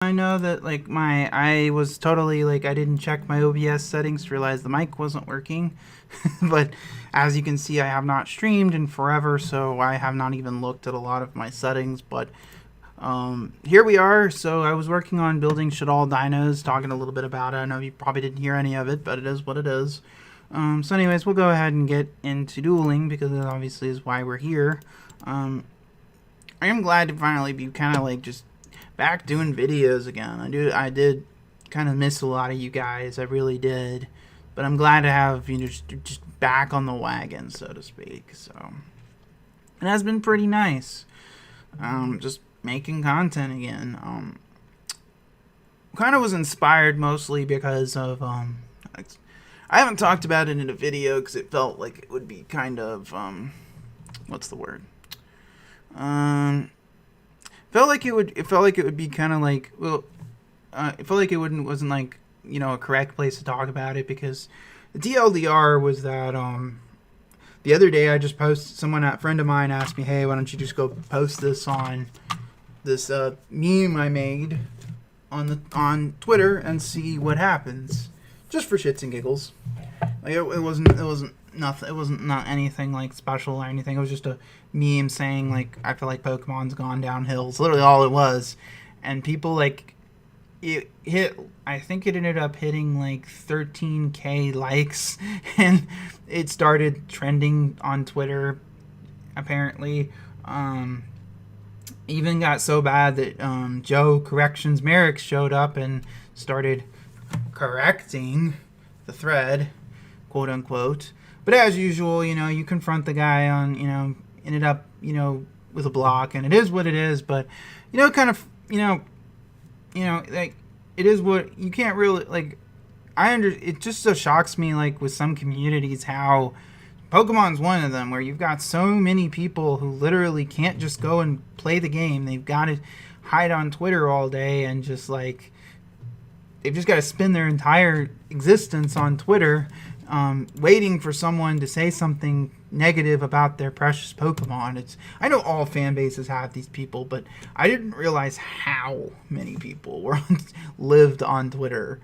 I know that like I was totally like I didn't check my OBS settings to realize the mic wasn't working. But as you can see, I have not streamed in forever, so I have not even looked at a lot of my settings. But here we are. So I was working on building Shadal Dinos, talking a little bit about it. I know you probably didn't hear any of it, but it is what it is. So anyways, we'll go ahead and get into dueling because it obviously is why we're here. I am glad to finally be kind of like just back doing videos again. I did kind of miss a lot of you guys. I really did. But I'm glad to have, you know, just back on the wagon, so to speak. So it has been pretty nice. Just making content again. Kind of was inspired mostly because of I haven't talked about it in a video because it felt like it would be kind of what's the word? Felt like it would be kind of like, well, it felt like it wasn't like, you know, a correct place to talk about it, because the TLDR was that the other day I just posted, a friend of mine asked me, hey, why don't you just go post this on this meme I made on Twitter and see what happens, just for shits and giggles. Like it wasn't nothing. It wasn't not anything like special or anything. It was just a meme saying like I feel like Pokemon's gone downhill. It's literally all it was, and people like it hit. I think it ended up hitting like 13K likes, and it started trending on Twitter. Apparently, even got so bad that Joe Corrections Merrick showed up and started correcting the thread, quote unquote. But as usual, you know, you confront the guy on, you know, ended up, you know, with a block, and it is what it is. But, you know, kind of, you know, like, it is what, you can't really, like, it just so shocks me, like, with some communities, how Pokemon's one of them, where you've got so many people who literally can't just go and play the game. They've got to hide on Twitter all day and just, like, they've just got to spend their entire existence on Twitter waiting for someone to say something negative about their precious Pokemon. I know all fan bases have these people, but I didn't realize how many people lived on Twitter.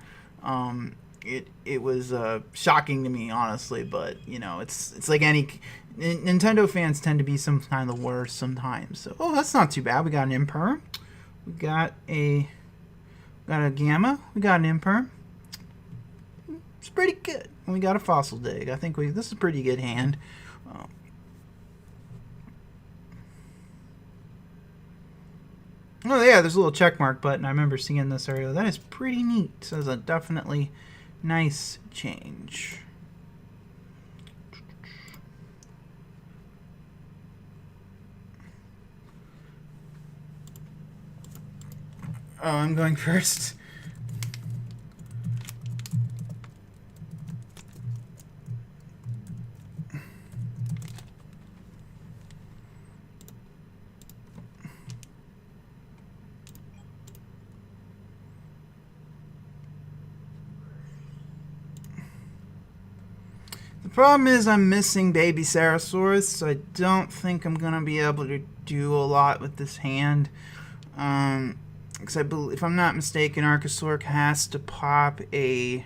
It was shocking to me, honestly. But you know, it's like any Nintendo fans tend to be some kind of the worst sometimes. So that's not too bad. We got an Imperm. We got a Gamma. We got an Imperm. It's pretty good. And we got a Fossil Dig. I think this is a pretty good hand. Oh yeah, there's a little check mark button. I remember seeing this earlier. That is pretty neat. So it's a definitely nice change. Oh, I'm going first. The problem is I'm missing Baby Sarasaurus, so I don't think I'm going to be able to do a lot with this hand. Because I believe, if I'm not mistaken, Archosaur has to pop a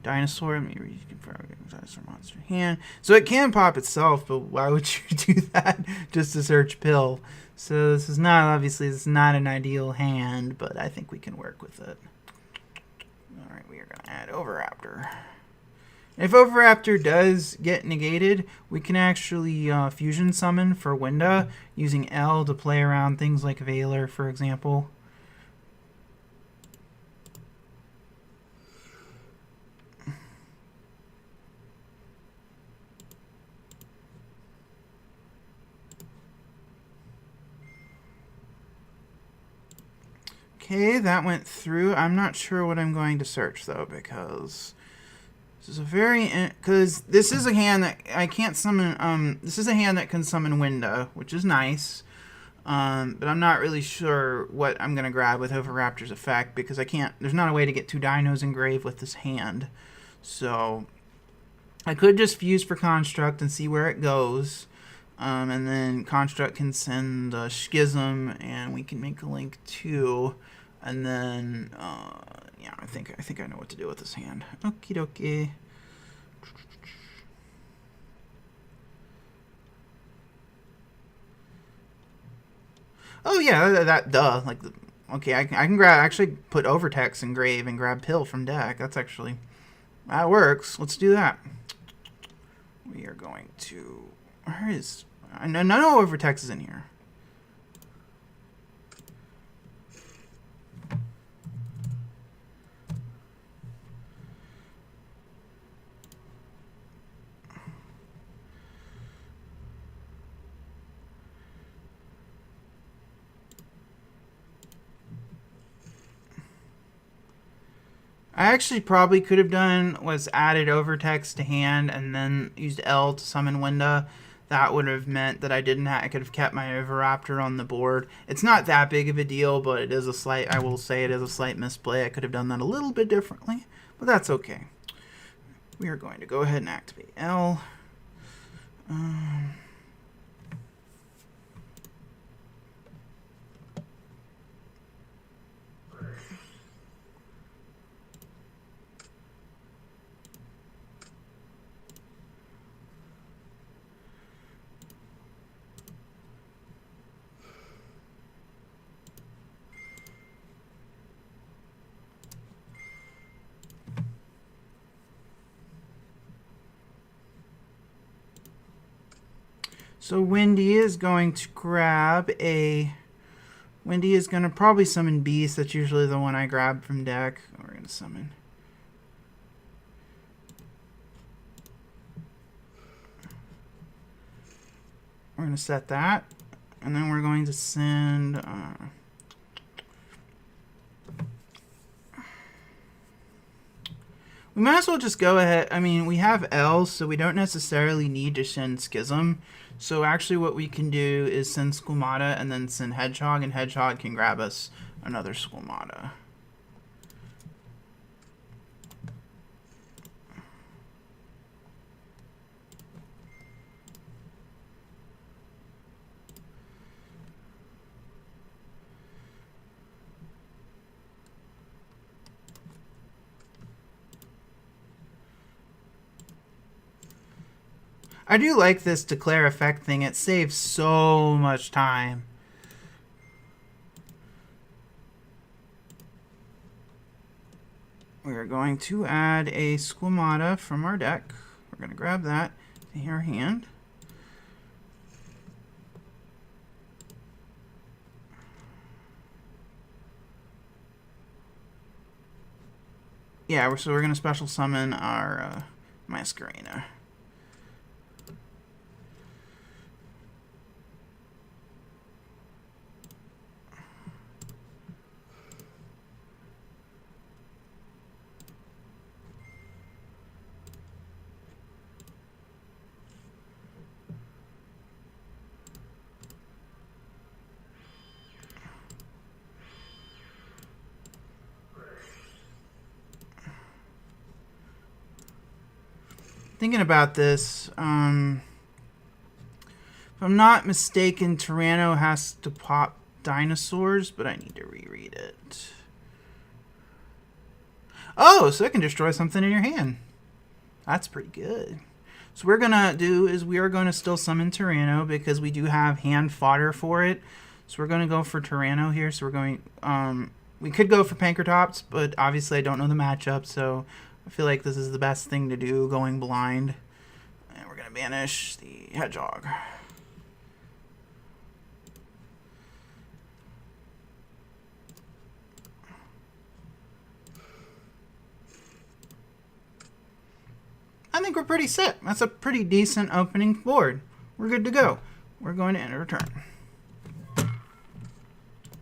dinosaur. Let me reconfirm dinosaur monster hand. So it can pop itself, but why would you do that just to search pill? So this is not an ideal hand, but I think we can work with it. Alright, we are going to add Overraptor. If Overraptor does get negated, we can actually fusion summon for Winda using L to play around things like Valor, for example. Okay, that went through. I'm not sure what I'm going to search, though, because this is this is a hand that I can't summon. This is a hand that can summon Winda, which is nice. But I'm not really sure what I'm gonna grab with Overraptor's effect, because I can't. There's not a way to get 2 dinos engraved with this hand. So I could just fuse for Construct and see where it goes. And then Construct can send Schism, and we can make a link to And then, yeah, I think I know what to do with this hand. Okie dokie. Oh yeah, duh. Like, okay, I can grab, actually put Overtext in grave and grab pill from deck. That's actually, that works. Let's do that. We are going to, where is, no Overtext is in here. I actually probably could have done was added Overtext to hand and then used L to summon Winda. That would have meant that I could have kept my Overraptor on the board. It's not that big of a deal, but it is a slight, I will say it is a slight misplay. I could have done that a little bit differently, but that's okay. We are going to go ahead and activate L. So Wendy is going to grab a... Wendy is going to probably summon Beast. That's usually the one I grab from deck. We're going to summon... We're going to set that. And then we're going to send... we might as well just go ahead. I mean, we have L, so we don't necessarily need to send Schism. So actually what we can do is send Squamata and then send Hedgehog, and Hedgehog can grab us another Squamata. I do like this declare effect thing. It saves so much time. We are going to add a Squamata from our deck. We're going to grab that to our hand. Yeah, so we're going to special summon our Masquerena. Thinking about this, if I'm not mistaken, Tyranno has to pop dinosaurs, but I need to reread it. Oh, so it can destroy something in your hand. That's pretty good. So what we're gonna do is we are gonna still summon Tyranno because we do have hand fodder for it. So we're gonna go for Tyranno here. So we're going, we could go for Pankratops, but obviously I don't know the matchup, so I feel like this is the best thing to do, going blind. And we're going to banish the Hedgehog. I think we're pretty set. That's a pretty decent opening board. We're good to go. We're going to enter a turn.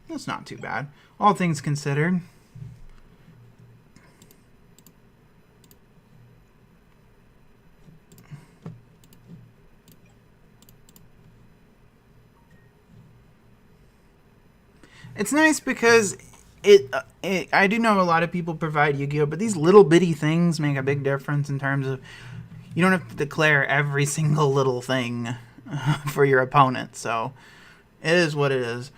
That's not too bad, all things considered. It's nice because I do know a lot of people provide Yu-Gi-Oh, but these little bitty things make a big difference in terms of you don't have to declare every single little thing for your opponent. So it is what it is.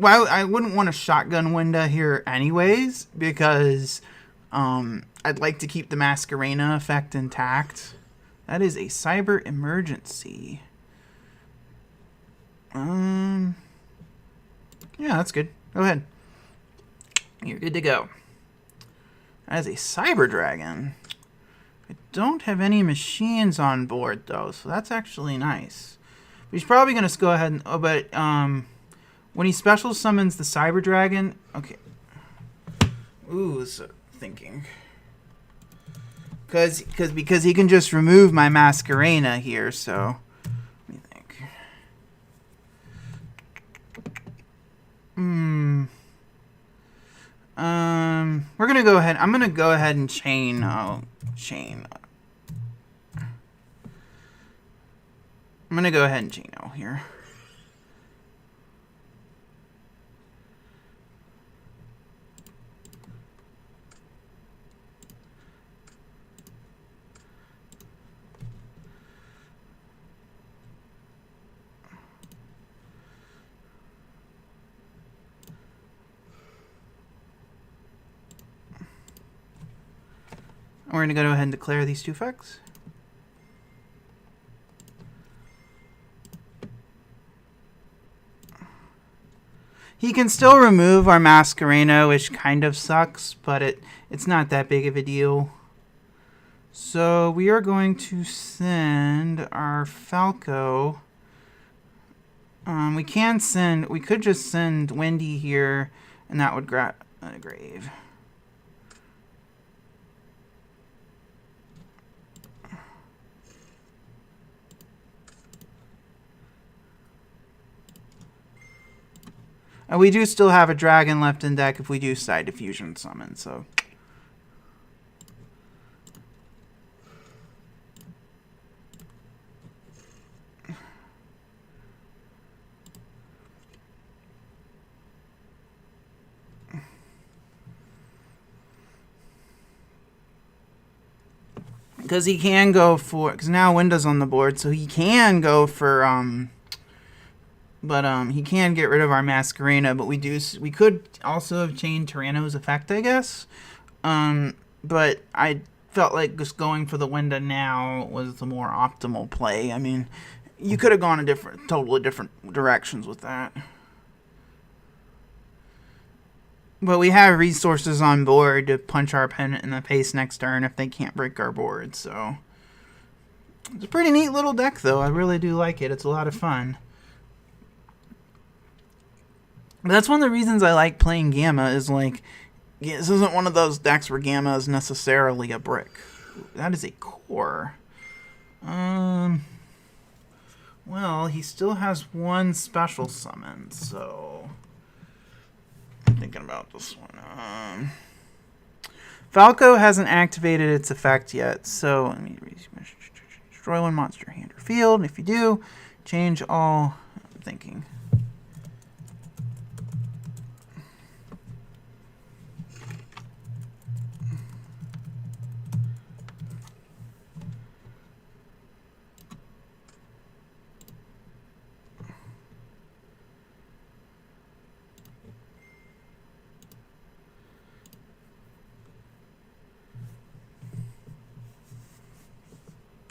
well, I wouldn't want a shotgun window here anyways, because I'd like to keep the Masquerena effect intact. That is a cyber emergency. Yeah, that's good. Go ahead. You're good to go. That is a cyber dragon. I don't have any machines on board though, so that's actually nice. But he's probably gonna go ahead and when he special summons the cyber dragon, okay. Ooh, so thinking. Because he can just remove my Masquerena here, so let me think. We're gonna go ahead. I'm gonna go ahead and chain. I'm gonna go ahead and chain here. We're going to go ahead and declare these two effects. He can still remove our Masquerena, which kind of sucks, but it's not that big of a deal. So we are going to send our Falco. We could just send Wendy here, and that would grab a grave. And we do still have a dragon left in deck if we do side diffusion summon, so. Because he can go for, because now Windows on the board, so he can go for, he can get rid of our Masquerena, but we could also have chained Tyranno's effect, I guess. But I felt like just going for the window now was the more optimal play. I mean, you could have gone totally different directions with that. But we have resources on board to punch our opponent in the face next turn if they can't break our board, so. It's a pretty neat little deck, though. I really do like it. It's a lot of fun. But that's one of the reasons I like playing Gamma, is like, this isn't one of those decks where Gamma is necessarily a brick. That is a core. Well, he still has one special summon, so I'm thinking about this one. Falco hasn't activated its effect yet, so let me destroy one monster hand or field. If you do, change all. I'm thinking.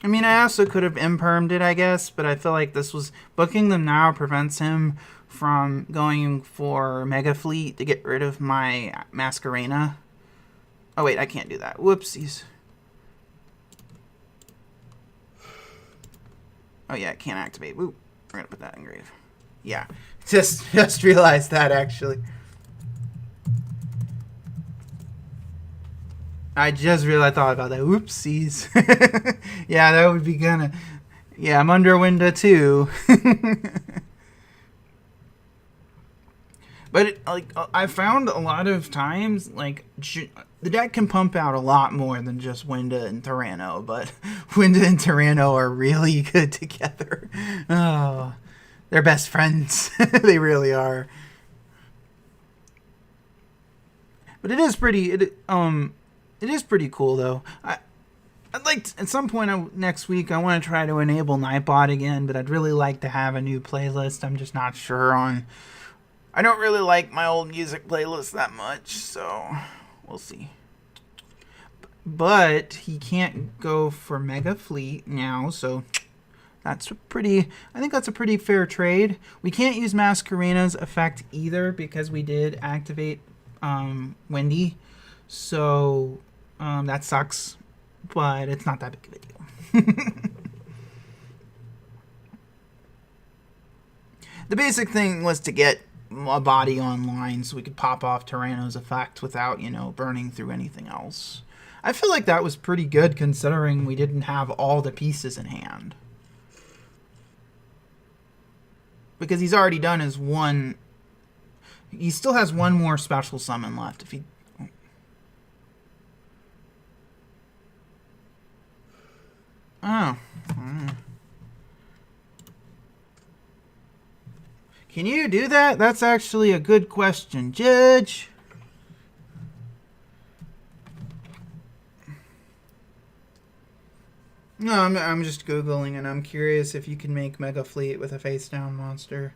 I mean, I also could have impermed it, I guess, but I feel like this was... Booking them now prevents him from going for Mega Fleet to get rid of my Masquerena. Oh, wait, I can't do that. Whoopsies. Oh, yeah, it can't activate. Woo. We're going to put that in grave. Yeah. Just realized that, actually. I just really thought about that. Oopsies. Yeah, that would be gonna... Yeah, I'm under window too. But, I found a lot of times, the deck can pump out a lot more than just Winda and Tyranno, but Winda and Tyranno are really good together. Oh, they're best friends. They really are. But it is pretty... It is pretty cool, though. I'd like to, at some point next week, I want to try to enable Nightbot again, but I'd really like to have a new playlist. I'm just not sure on I don't really like my old music playlist that much, so we'll see. But he can't go for Mega Fleet now, so that's I think that's a pretty fair trade. We can't use Masquerina's effect either because we did activate Wendy, so that sucks, but it's not that big of a deal. The basic thing was to get a body online so we could pop off Tyranno's effect without, burning through anything else. I feel like that was pretty good considering we didn't have all the pieces in hand. Because he's already done his one... He still has one more special summon left. If he... Oh. Can you do that? That's actually a good question, Judge. No, I'm just Googling, and I'm curious if you can make Mega Fleet with a face-down monster.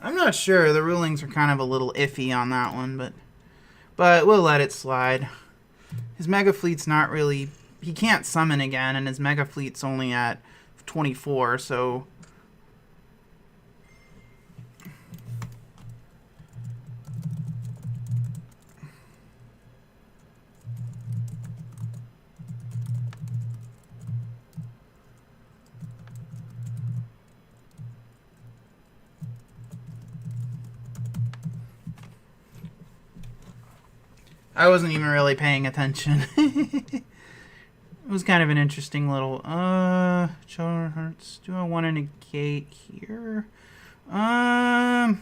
I'm not sure. The rulings are kind of a little iffy on that one, but we'll let it slide. His Mega Fleet's not really... He can't summon again, and his Mega Fleet's only at 24, so... I wasn't even really paying attention. It was kind of an interesting little... Children Hearts. Do I want to negate here? Yeah,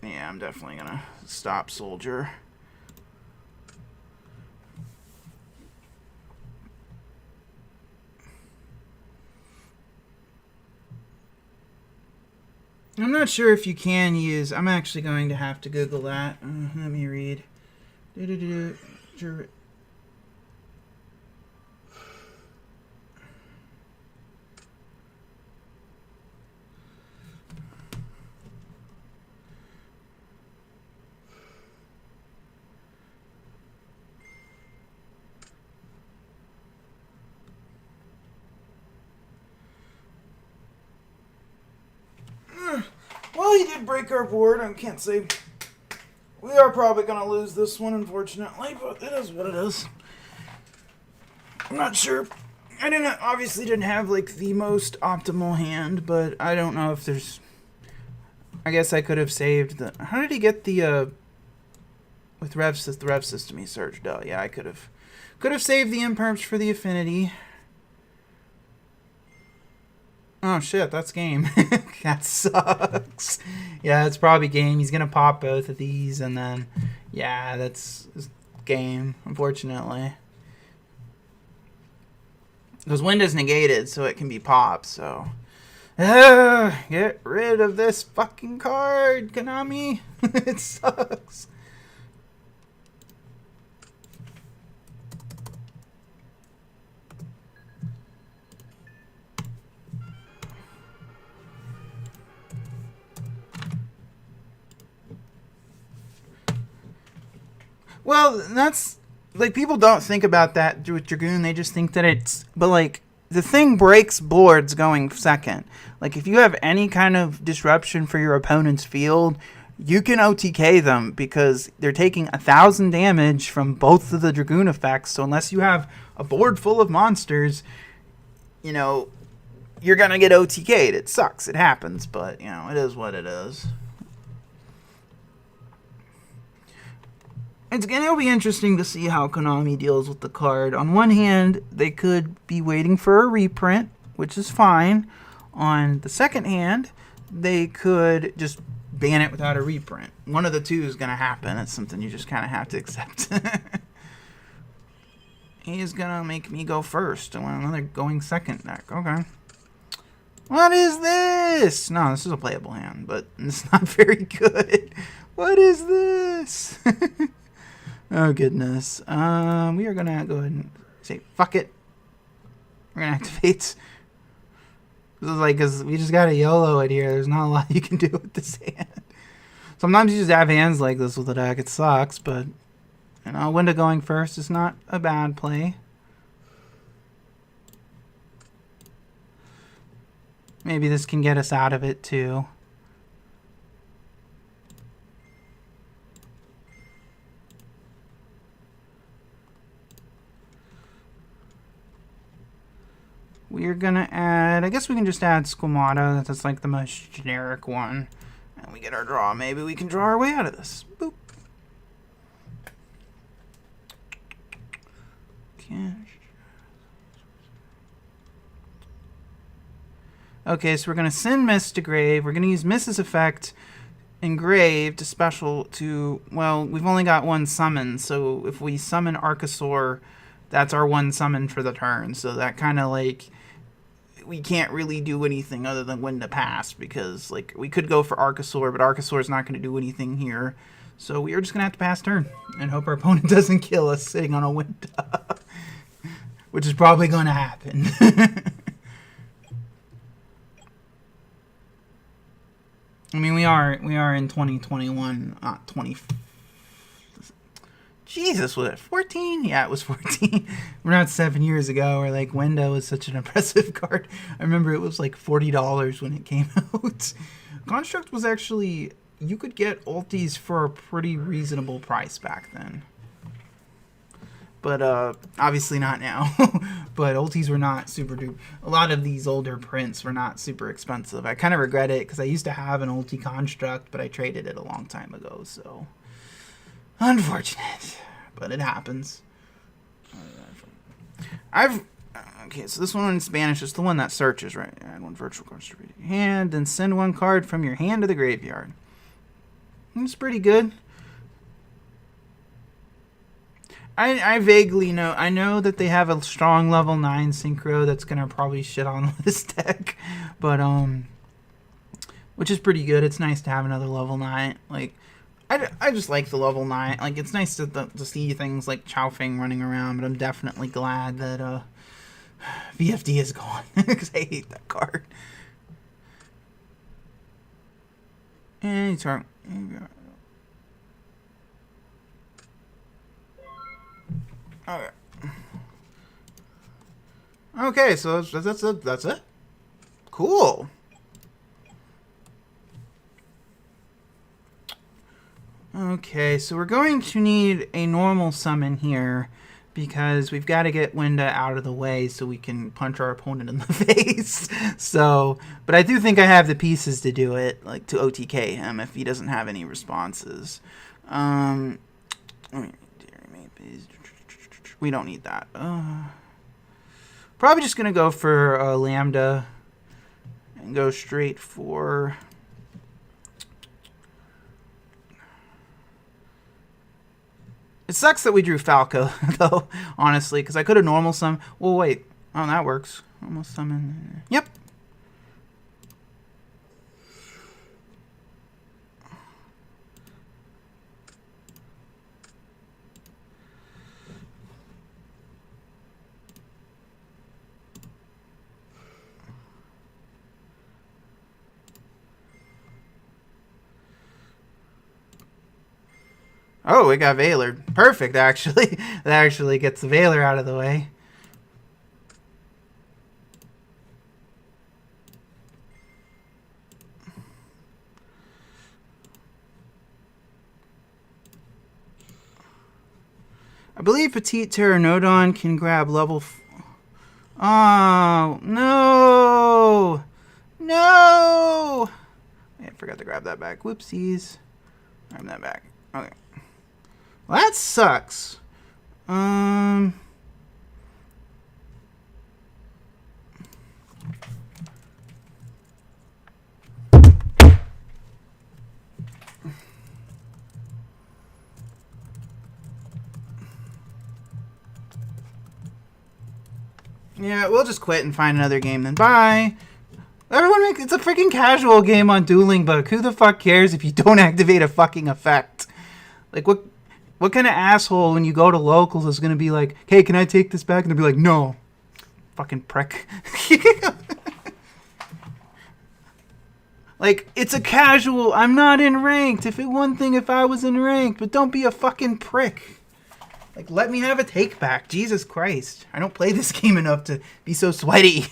I'm definitely going to stop Soldier. I'm not sure if you can use... I'm actually going to have to Google that. Let me read. Well, he did break our board. I can't say... We are probably going to lose this one, unfortunately, but it is what it is. I'm not sure. I obviously didn't have, like, the most optimal hand, but I don't know if there's... I guess I could have saved the... How did he get the, with the rev system he searched? Oh, yeah, I could have saved the imperms for the affinity. Oh, shit, that's game. That sucks. Yeah, it's probably game. He's going to pop both of these, and then, yeah, that's game, unfortunately. Because wind is negated, so it can be popped, so... Get rid of this fucking card, Konami. It sucks. Well, that's... Like, people don't think about that with Dragoon. They just think that it's... But, like, the thing breaks boards going second. Like, if you have any kind of disruption for your opponent's field, you can OTK them because they're taking 1,000 damage from both of the Dragoon effects. So unless you have a board full of monsters, you know, you're going to get OTK'd. It sucks. It happens. But, you know, it is what it is. It'll be interesting to see how Konami deals with the card. On one hand, they could be waiting for a reprint, which is fine. On the second hand, they could just ban it without a reprint. One of the two is going to happen. It's something you just kind of have to accept. He's going to make me go first. I want another going second deck. Okay. What is this? No, this is a playable hand, but it's not very good. What is this? Oh, goodness. We are going to go ahead and say, fuck it. We're going to activate. This is like, because we just got a YOLO it here. There's not a lot you can do with this hand. Sometimes you just have hands like this with the deck. It sucks, but, you know, Winda going first is not a bad play. Maybe this can get us out of it, too. We're going to add... I guess we can just add Squamata. That's like the most generic one. And we get our draw. Maybe we can draw our way out of this. Boop. Okay, so we're going to send Mist to grave. We're going to use Mist's effect in grave to special to... Well, we've only got one summon. So if we summon Archosaur, that's our one summon for the turn. So that kind of like... We can't really do anything other than win to pass because, like, we could go for Archosaur, but Archosaur is not going to do anything here. So we are just going to have to pass turn and hope our opponent doesn't kill us sitting on a Winda. Which is probably going to happen. I mean, we are in 2021, not 20... Jesus, was it 14? Yeah, it was 14. We're not 7 years ago where, like, Winda was such an impressive card. I remember it was, like, $40 when it came out. Construct was actually... You could get ultis for a pretty reasonable price back then. But, obviously not now. But ultis were not super duper... A lot of these older prints were not super expensive. I kind of regret it because I used to have an ulti construct, but I traded it a long time ago, so... Unfortunate, but it happens. Okay, so this one in Spanish is the one that searches, right? Add one virtual card to your hand, and send one card from your hand to the graveyard. It's pretty good. I vaguely know. I know that they have a strong level 9 synchro that's gonna probably shit on this deck, but which is pretty good. It's nice to have another level 9, like. I just like the level 9. Like, it's nice to see things like Chowfeng running around, but I'm definitely glad that VFD is gone because I hate that card. And turn. Okay. Okay, so that's it. Cool. Okay, so we're going to need a normal summon here because we've got to get Winda out of the way so we can punch our opponent in the face. So, but I do think I have the pieces to do it, like to OTK him if he doesn't have any responses. We don't need that. Probably just going to go for Lambda and go straight for... It sucks that we drew Falco, though, honestly, because I could have normal summon. Well, wait. Oh, that works. Almost summon. Yep. Oh, we got Valor. Perfect, actually. That actually gets the Valor out of the way. I believe Petite Pteranodon can grab level... Oh, no! No! I forgot to grab that back. Whoopsies. Grab that back. Okay. Well, that sucks. Yeah, we'll just quit and find another game then. Bye. It's a freaking casual game on Dueling Book. Who the fuck cares if you don't activate a fucking effect? Like, what kind of asshole when you go to locals is going to be like, hey, can I take this back? And they'll be like, no. Fucking prick. Like, it's a casual, I'm not in ranked. If I was in ranked, but don't be a fucking prick. Like, let me have a take back. Jesus Christ. I don't play this game enough to be so sweaty.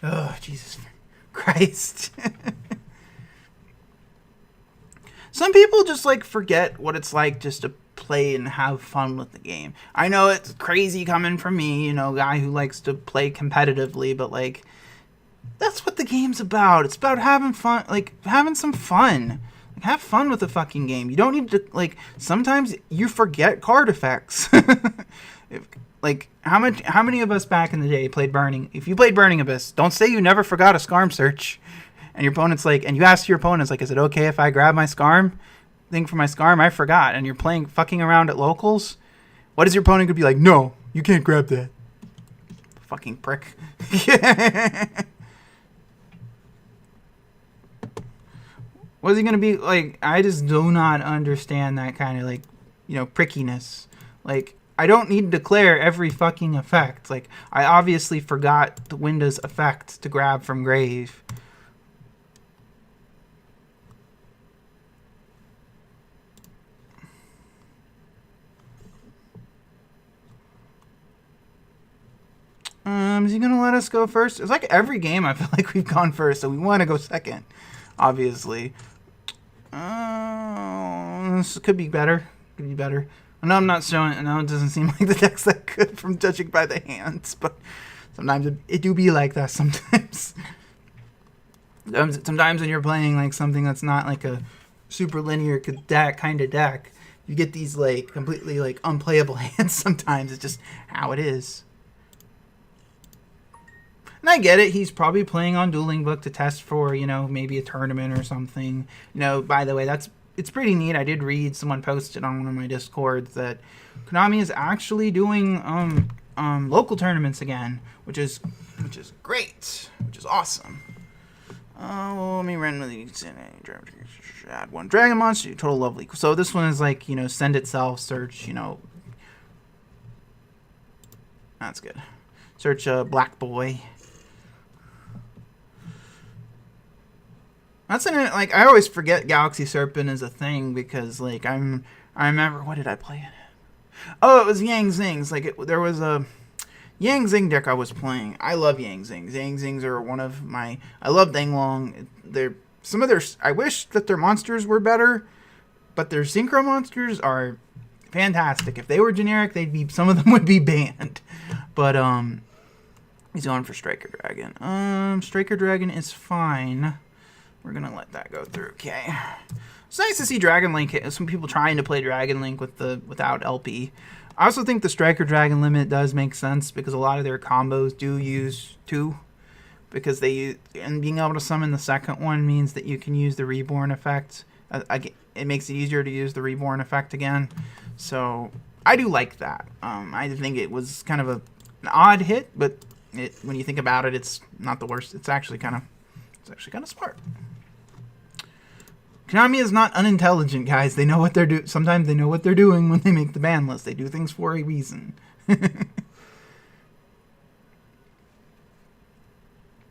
Oh, Jesus Christ. Some people just, like, forget what it's like just to play and have fun with the game. I know it's crazy coming from me, you know, guy who likes to play competitively, but, like, that's what the game's about. It's about having fun, like, having some fun. Like, have fun with the fucking game. You don't need to, like, sometimes you forget card effects. Like, how many of us back in the day played Burning? If you played Burning Abyss, don't say you never forgot a Scarm search. And your opponent's like, and you ask your opponents, like, is it okay if I grab my Scarm thing for my Scarm? I forgot. And you're fucking around at locals. What is your opponent gonna be like? No, you can't grab that. Fucking prick. What is he gonna be like? I just do not understand that kind of, like, you know, prickiness. Like, I don't need to declare every fucking effect. Like, I obviously forgot the Windows effect to grab from Grave. Is he gonna let us go first? It's like every game I feel like we've gone first, so we want to go second, obviously. This could be better. Could be better. I know I'm not showing it. No, it doesn't seem like the deck's that good from judging by the hands, but sometimes it do be like that sometimes. Sometimes when you're playing, like, something that's not like a super linear kind of deck, you get these, like, completely, like, unplayable hands sometimes. It's just how it is. And I get it. He's probably playing on Dueling Book to test for, you know, maybe a tournament or something. You know, by the way, it's pretty neat. I did read, someone posted on one of my Discords that Konami is actually doing local tournaments again, which is great, which is awesome. Let me run with these. Add one Dragon Monster, total lovely. So this one is like, you know, send itself, search, you know. That's good. Search Black Boy. That's like, I always forget Galaxy Serpent is a thing because, like, I remember, what did I play it? Oh, it was Yang Zings. Like, there was a Yang Zing deck I was playing. I love Yang Zings. Yang Zings are one of my, I love Danglong. I wish that their monsters were better, but their synchro monsters are fantastic. If they were generic, some of them would be banned. But he's going for Striker Dragon. Striker Dragon is fine. We're going to let that go through. Okay. It's nice to see Dragon Link. Some people trying to play Dragon Link without LP. I also think the Striker Dragon limit does make sense because a lot of their combos do use 2. Because and being able to summon the second one means that you can use the Reborn effect. It makes it easier to use the Reborn effect again. So I do like that. I think it was kind of an odd hit, but when you think about it, it's not the worst. It's actually kind of smart. Konami is not unintelligent, guys. They know what they're doing. Sometimes they know what they're doing when they make the ban list. They do things for a reason.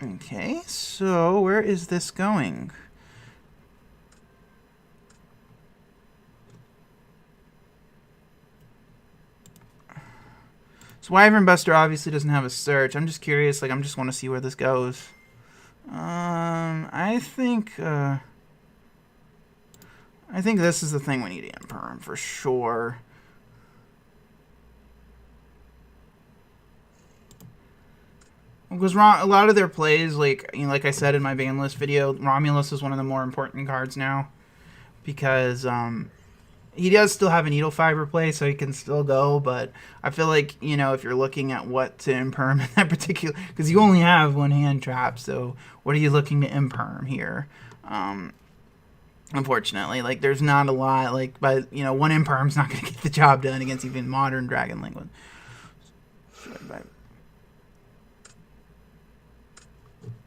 Okay, so where is this going? So Wyvern Buster obviously doesn't have a search. I'm just curious. Like, I just want to see where this goes. I think this is the thing we need to Emperor for sure. Because a lot of their plays, like, you know, like I said in my ban list video, Romulus is one of the more important cards now. Because he does still have a needle fiber play, so he can still go. But I feel like, you know, if you're looking at what to imperm in that particular, because you only have one hand trap, so what are you looking to imperm here? Unfortunately, like there's not a lot. Like, but you know, one imperm's not going to get the job done against even modern Dragon Link.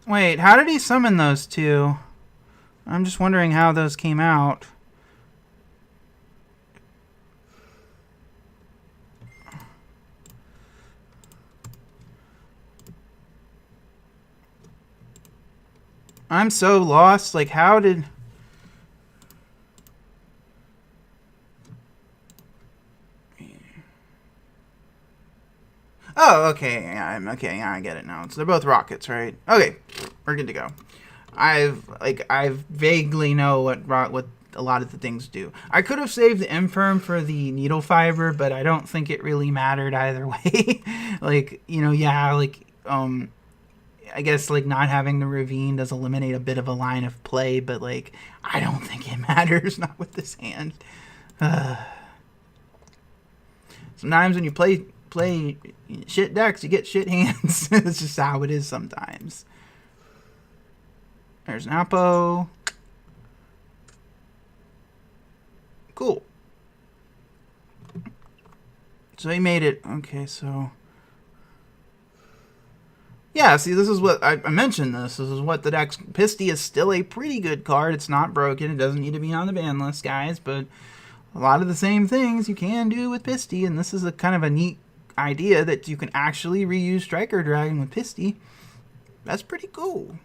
Wait, how did he summon those two? I'm just wondering how those came out. I'm so lost. Like, how did... Oh, okay. Yeah, okay. Yeah, I get it now. So they're both rockets, right? Okay, we're good to go. I vaguely know what a lot of the things do. I could have saved the infirm for the needle fiber, but I don't think it really mattered either way. Like, you know, yeah, like I guess like not having the ravine does eliminate a bit of a line of play, but like I don't think it matters. Not with this hand. Sometimes when you play shit decks, you get shit hands. It's just how it is sometimes. There's an Apo. Cool. So he made it. Okay, so... Yeah, see, this is what... I mentioned this. This is what the deck's... Pisty is still a pretty good card. It's not broken. It doesn't need to be on the ban list, guys. But a lot of the same things you can do with Pisty. And this is a kind of a neat idea that you can actually reuse Striker Dragon with Pisty. That's pretty cool.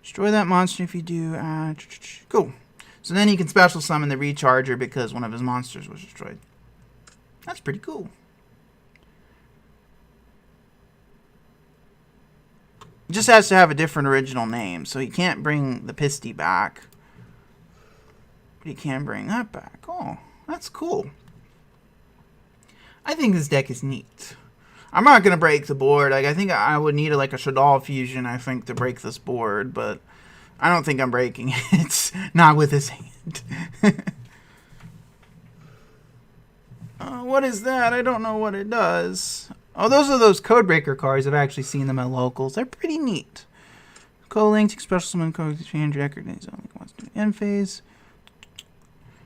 Destroy that monster if you do. Cool. So then he can special summon the Recharger because one of his monsters was destroyed. That's pretty cool. He just has to have a different original name. So he can't bring the Pisty back. But he can bring that back. Oh, that's cool. I think this deck is neat. I'm not going to break the board. Like, I think I would need like a Shadal fusion, I think, to break this board. But I don't think I'm breaking it. Not with his hand. What is that? I don't know what it does. Oh, those are those Codebreaker cards. I've actually seen them at locals. They're pretty neat. Co-linked, special summon, co-exchange, record, only wants to do end phase.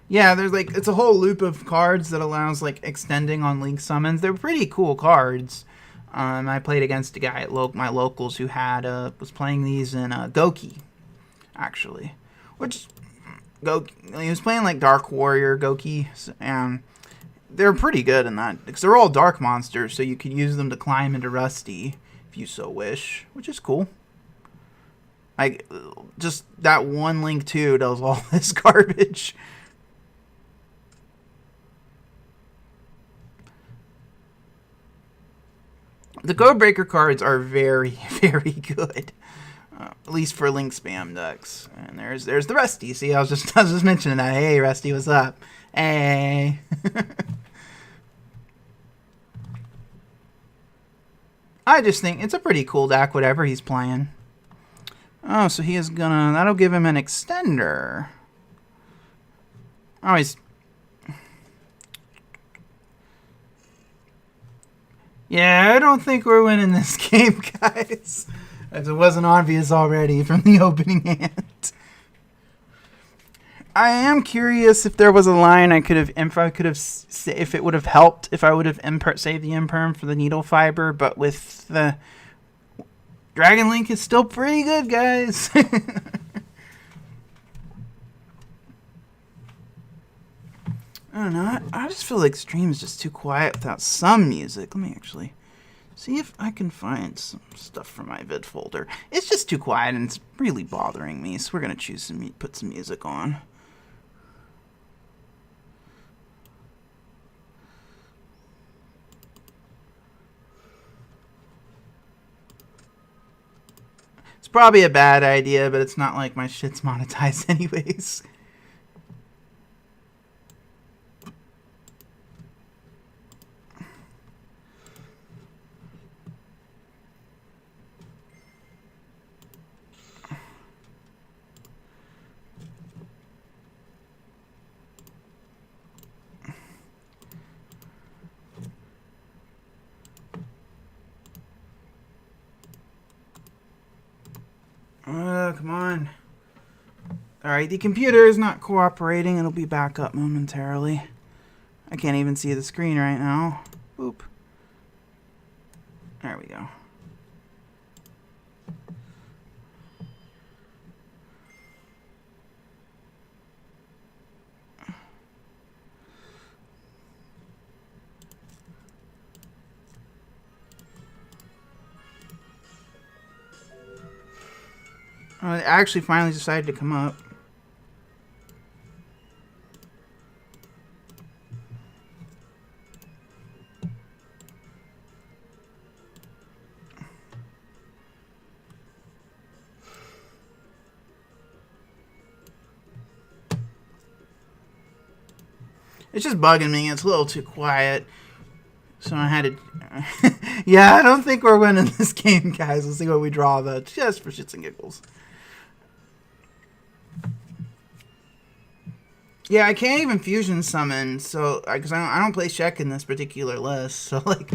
Yeah, there's like, it's a whole loop of cards that allows like extending on link summons. They're pretty cool cards. I played against a guy at my locals who had was playing these in Goki, actually, which he was playing like Dark Warrior Goki, and they're pretty good in that because they're all dark monsters, so you can use them to climb into Rusty if you so wish, which is cool. Like just that one link too does all this garbage. The Codebreaker cards are very, very good, at least for link spam decks. And there's the Rusty. See, I was just mentioning that. Hey, Rusty, what's up? Hey. I just think it's a pretty cool deck, whatever he's playing. Oh, so he is gonna... That'll give him an extender. Oh, he's... Yeah, I don't think we're winning this game, guys. As it wasn't obvious already from the opening hand. I am curious if there was a line if it would have helped if I would have saved the imperm for the needle fiber, but with the Dragon Link is still pretty good, guys. I don't know. I just feel like stream is just too quiet without some music. Let me actually see if I can find some stuff from my vid folder. It's just too quiet and it's really bothering me. So we're gonna put some music on. It's probably a bad idea, but it's not like my shit's monetized anyways. Come on. Alright, the computer is not cooperating. It'll be back up momentarily. I can't even see the screen right now. Boop. There we go. It actually finally decided to come up. It's just bugging me. It's a little too quiet. So I had to... Yeah, I don't think we're winning this game, guys. Let's see what we draw, though. Just for shits and giggles. Yeah, I can't even fusion summon, so... Because I don't play Shek in this particular list, so, like...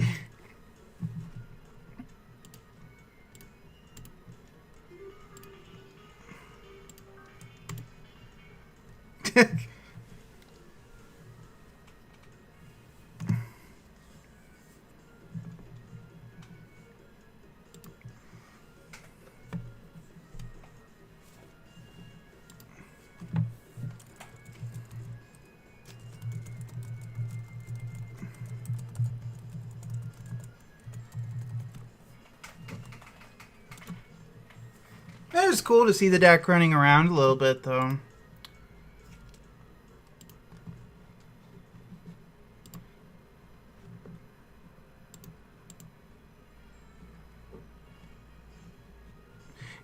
It was cool to see the deck running around a little bit, though.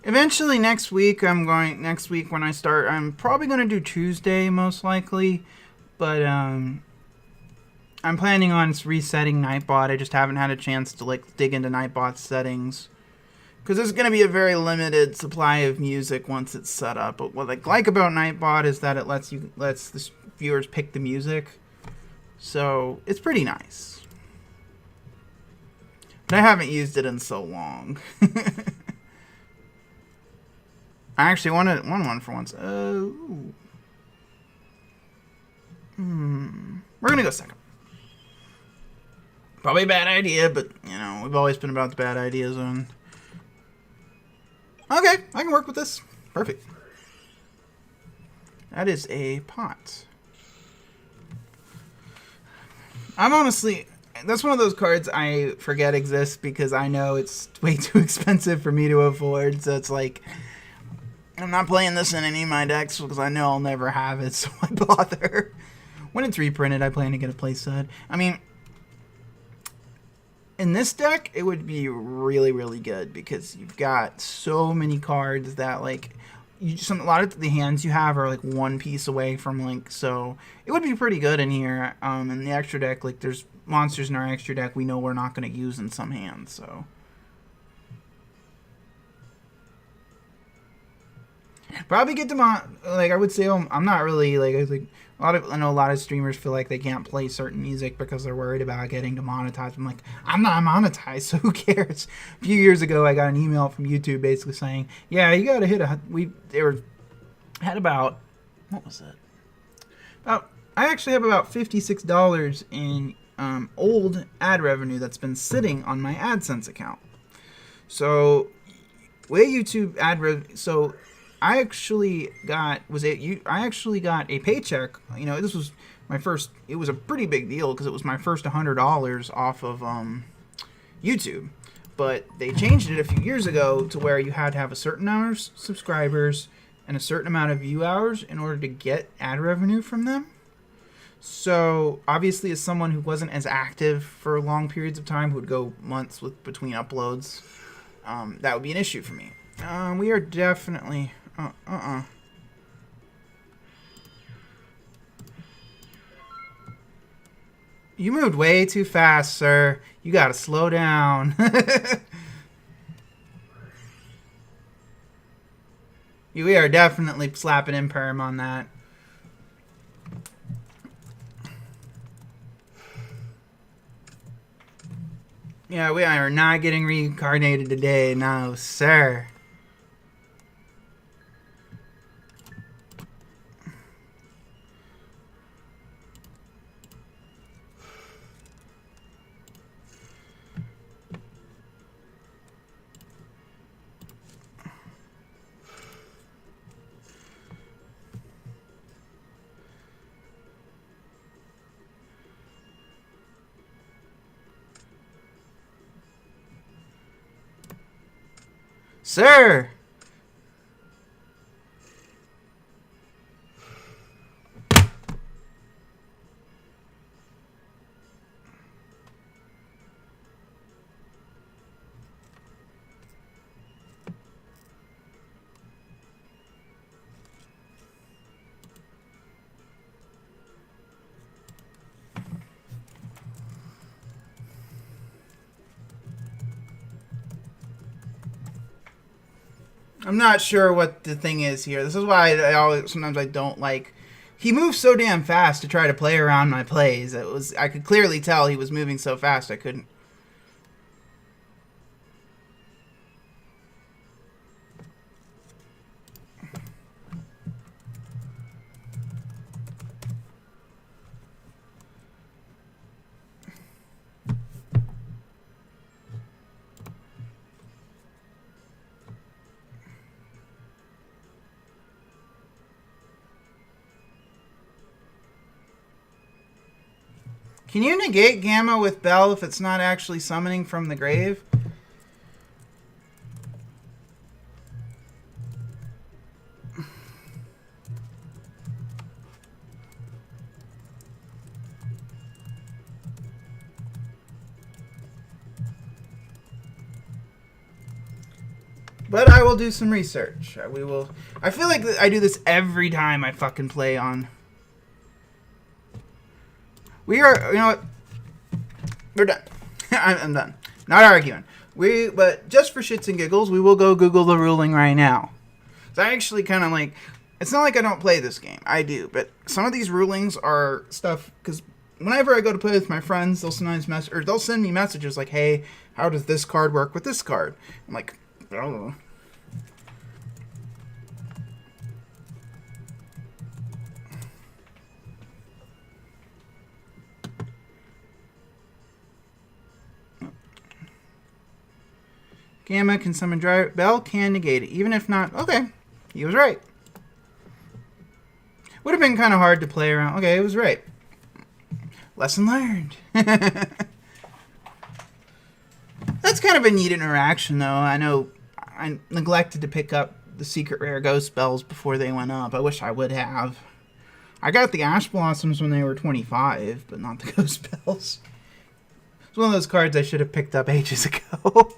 Eventually next week when I start, I'm probably going to do Tuesday most likely, but I'm planning on resetting Nightbot. I just haven't had a chance to like dig into Nightbot's settings. Because there's going to be a very limited supply of music once it's set up. But what I like about Nightbot is that it lets the viewers pick the music. So it's pretty nice. But I haven't used it in so long. I actually won one for once. We're going to go second. Probably a bad idea, but, you know, we've always been about the bad idea zone. Okay, I can work with this. Perfect. That is a pot. I'm honestly... That's one of those cards I forget exists because I know it's way too expensive for me to afford. So it's like... I'm not playing this in any of my decks because I know I'll never have it, so why bother? When it's reprinted, I plan to get a playset. I mean... In this deck, it would be really, really good because you've got so many cards that, like, a lot of the hands you have are, like, one piece away from, like, so it would be pretty good in here. In the extra deck, like, there's monsters in our extra deck we know we're not going to use in some hands, so. Probably get them on, like, I would say, I'm not really, like, I know a lot of streamers feel like they can't play certain music because they're worried about getting demonetized. I'm like, I'm not monetized, so who cares? A few years ago, I got an email from YouTube basically saying, yeah, you got to hit had about, what was it? I actually have about $56 in old ad revenue that's been sitting on my AdSense account. So, way YouTube ad revenue, so I actually got a paycheck. You know, this was my first. It was a pretty big deal because it was my first $100 off of YouTube. But they changed it a few years ago to where you had to have a certain number of subscribers and a certain amount of view hours in order to get ad revenue from them. So obviously, as someone who wasn't as active for long periods of time, who would go months between uploads, that would be an issue for me. We are definitely. You moved way too fast, sir. You gotta slow down. We are definitely slapping imperm on that. Yeah, we are not getting reincarnated today. No, sir. Sir! I'm not sure what the thing is here. This is why sometimes I don't like. He moves so damn fast to try to play around my plays. I could clearly tell he was moving so fast I couldn't. Can you negate Gamma with Bell if it's not actually summoning from the grave? But I will do some research. We will. I feel like I do this every time I fucking play on. We are. You know what? We're done. I'm done. Not arguing. But just for shits and giggles, we will go Google the ruling right now. So I actually kind of like. It's not like I don't play this game. I do, but some of these rulings are stuff because whenever I go to play with my friends, they'll sometimes they'll send me messages like, "Hey, how does this card work with this card?" I'm like, I don't know. Gamma can summon Drive. Bell can negate it, even if not. Okay, he was right. Would have been kind of hard to play around. Okay, it was right. Lesson learned. That's kind of a neat interaction, though. I know I neglected to pick up the secret rare ghost bells before they went up. I wish I would have. I got the Ash Blossoms when they were 25, but not the ghost bells. It's one of those cards I should have picked up ages ago.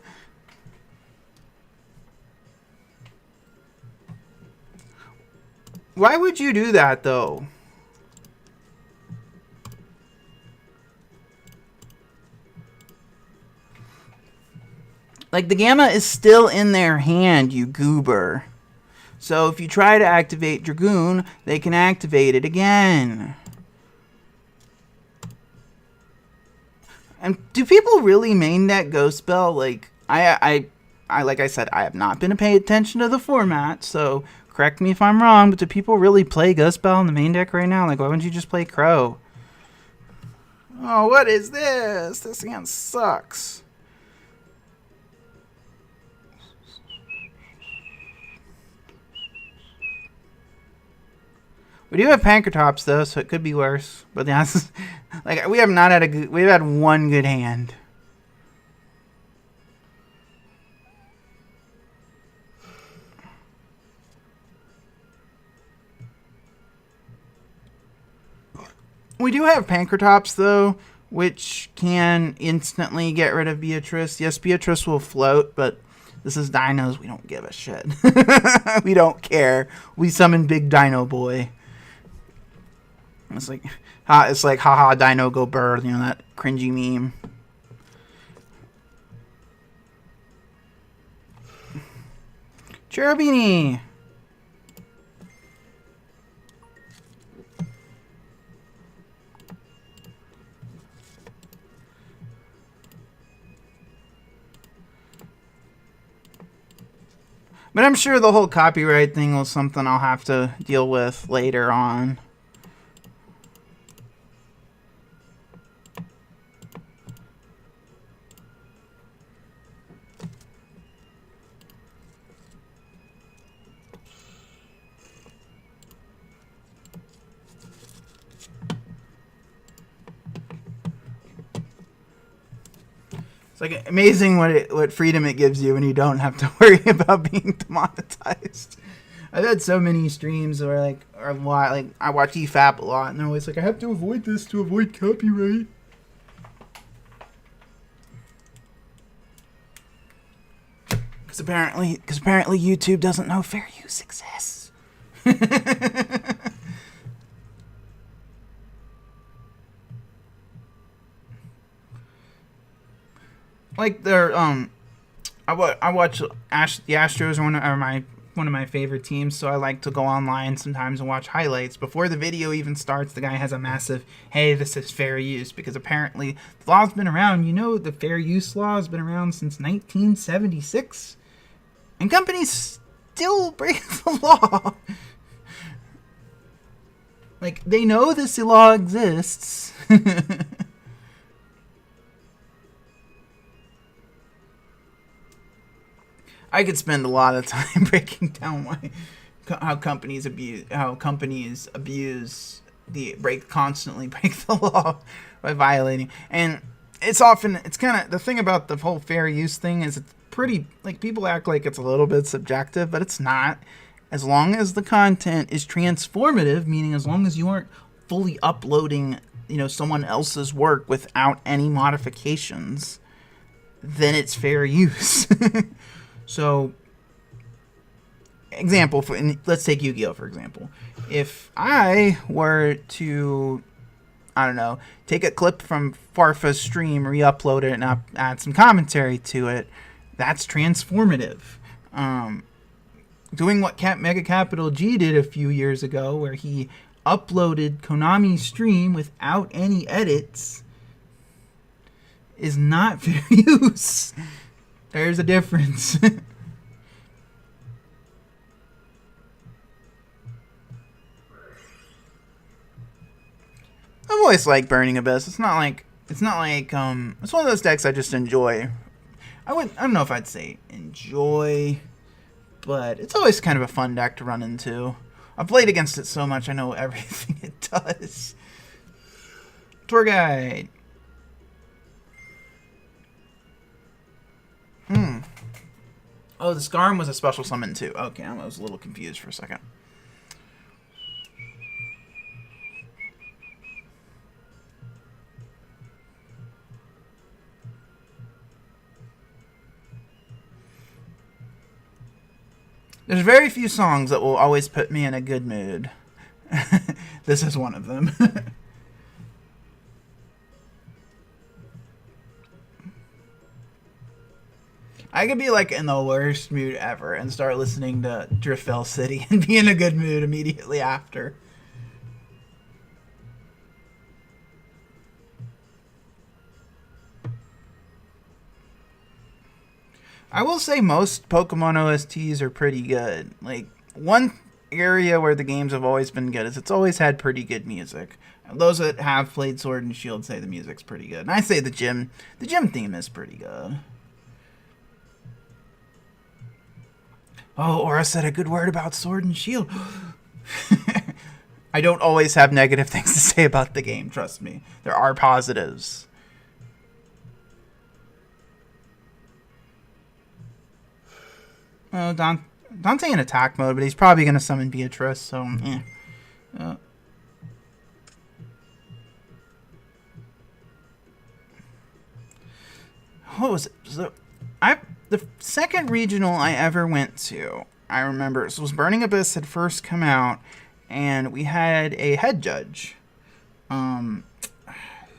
Why would you do that, though? Like, the Gamma is still in their hand, you goober. So if you try to activate Dragoon, they can activate it again. And do people really main deck Ghost Spell? Like, like I said, I have not been paying attention to the format, so correct me if I'm wrong, but do people really play Ghost Spell in the main deck right now? Like, why wouldn't you just play Crow? Oh, what is this? This hand sucks. We do have Pankratops though, so it could be worse. But yeah, like we've had one good hand. We do have Pankratops though, which can instantly get rid of Beatrice. Yes, Beatrice will float, but this is Dinos. We don't give a shit. We don't care. We summon Big Dino Boy. It's like, haha, Dino go burr, you know, that cringy meme. Cherubini! But I'm sure the whole copyright thing was something I'll have to deal with later on. It's like amazing what freedom it gives you when you don't have to worry about being demonetized. I've had so many streams where or a lot, I watch EFAP a lot, and they're always like, I have to avoid this to avoid copyright. Because apparently YouTube doesn't know fair use exists. Like they're I watch the Astros are one of my favorite teams, so I like to go online sometimes and watch highlights. Before the video even starts, the guy has a massive, hey, this is fair use, because apparently the law's been around. You know, the fair use law has been around since 1976, and companies still break the law. Like, they know this law exists. I could spend a lot of time breaking down how companies constantly break the law by violating. And it's kind of the thing about the whole fair use thing is it's pretty, like, people act like it's a little bit subjective, but it's not. As long as the content is transformative, meaning as long as you aren't fully uploading, someone else's work without any modifications, then it's fair use. So, let's take Yu-Gi-Oh! For example. If I were to, I don't know, take a clip from Farfa's stream, re-upload it, and add some commentary to it, that's transformative. Doing what Mega Capital G did a few years ago, where he uploaded Konami's stream without any edits, is not fair use. There's a difference. I've always liked Burning Abyss. It's one of those decks I just enjoy. I don't know if I'd say enjoy, but it's always kind of a fun deck to run into. I've played against it so much I know everything it does. Tour guide. Oh, the Skarm was a special summon too. Okay, I was a little confused for a second. There's very few songs that will always put me in a good mood. This is one of them. I could be in the worst mood ever and start listening to Driftfell City and be in a good mood immediately after. I will say most Pokemon OSTs are pretty good. One area where the games have always been good is it's always had pretty good music. Those that have played Sword and Shield say the music's pretty good. And I say the gym theme is pretty good. Oh, Aura said a good word about Sword and Shield. I don't always have negative things to say about the game, trust me. There are positives. Oh, Dante in attack mode, but he's probably going to summon Beatrice, so, what was it? So, the second regional I ever went to, I remember, it was Burning Abyss had first come out, and we had a head judge, who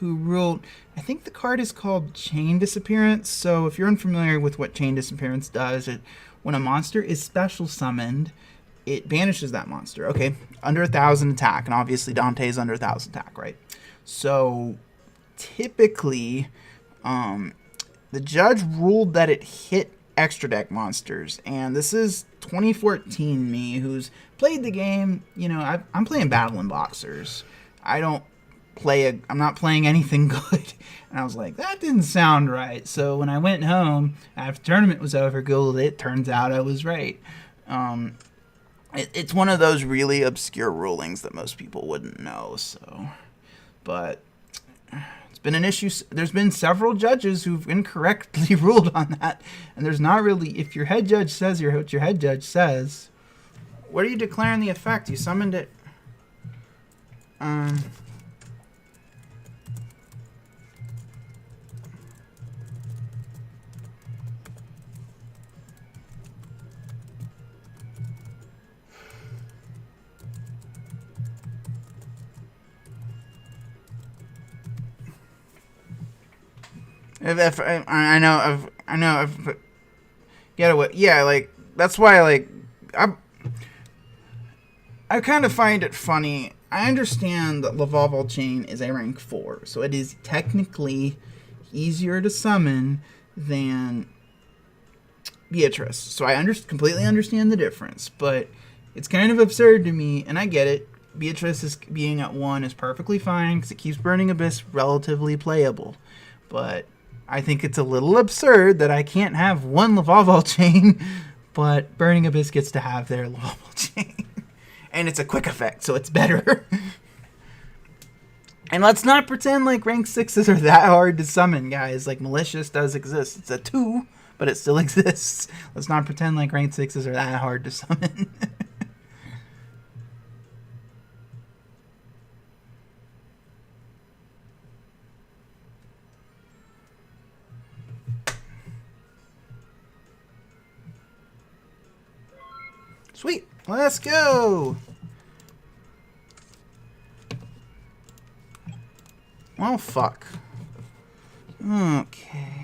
ruled, I think the card is called Chain Disappearance, so if you're unfamiliar with what Chain Disappearance does, when a monster is special summoned, it banishes that monster. Okay, under 1,000 attack, and obviously Dante's under 1,000 attack, right? So, typically, the judge ruled that it hit extra deck monsters, and this is 2014 me, who's played the game. I'm playing Battle and Boxers. I'm not playing anything good. And I was like, that didn't sound right. So when I went home, after the tournament was over, Googled it, turns out I was right. It's one of those really obscure rulings that most people wouldn't know, so. But it's been an issue. There's been several judges who've incorrectly ruled on that, and there's not really. If your head judge says what your head judge says, what are you declaring the effect? You summoned it. I know, get away. Yeah, like that's why, like, I kind of find it funny. I understand that Lavalval Chain is a rank 4, so it is technically easier to summon than Beatrice. So I completely understand the difference, but it's kind of absurd to me, and I get it. Beatrice is being at 1 is perfectly fine because it keeps Burning Abyss relatively playable, but I think it's a little absurd that I can't have 1 Lavalval Chain, but Burning Abyss gets to have their Lavalval Chain. And it's a quick effect, so it's better. And let's not pretend like rank 6s are that hard to summon, guys. Like, Malicious does exist. It's a 2, but it still exists. Let's not pretend like rank 6s are that hard to summon. Sweet. Let's go. Well, fuck. Okay.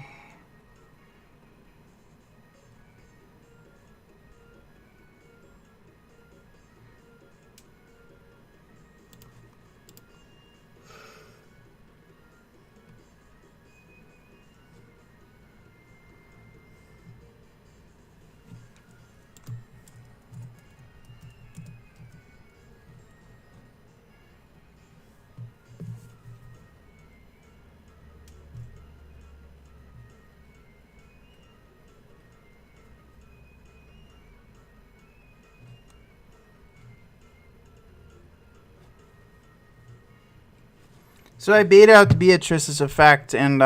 So I bait out Beatrice's effect, and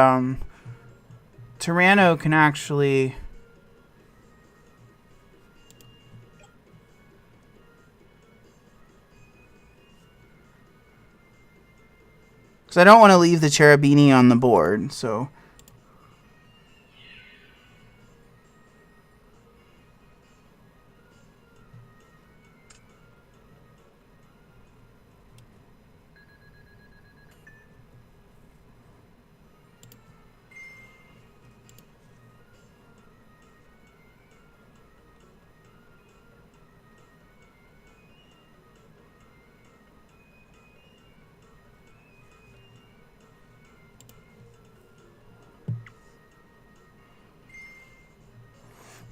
Tyranno can actually... Because I don't want to leave the Cherubini on the board, so...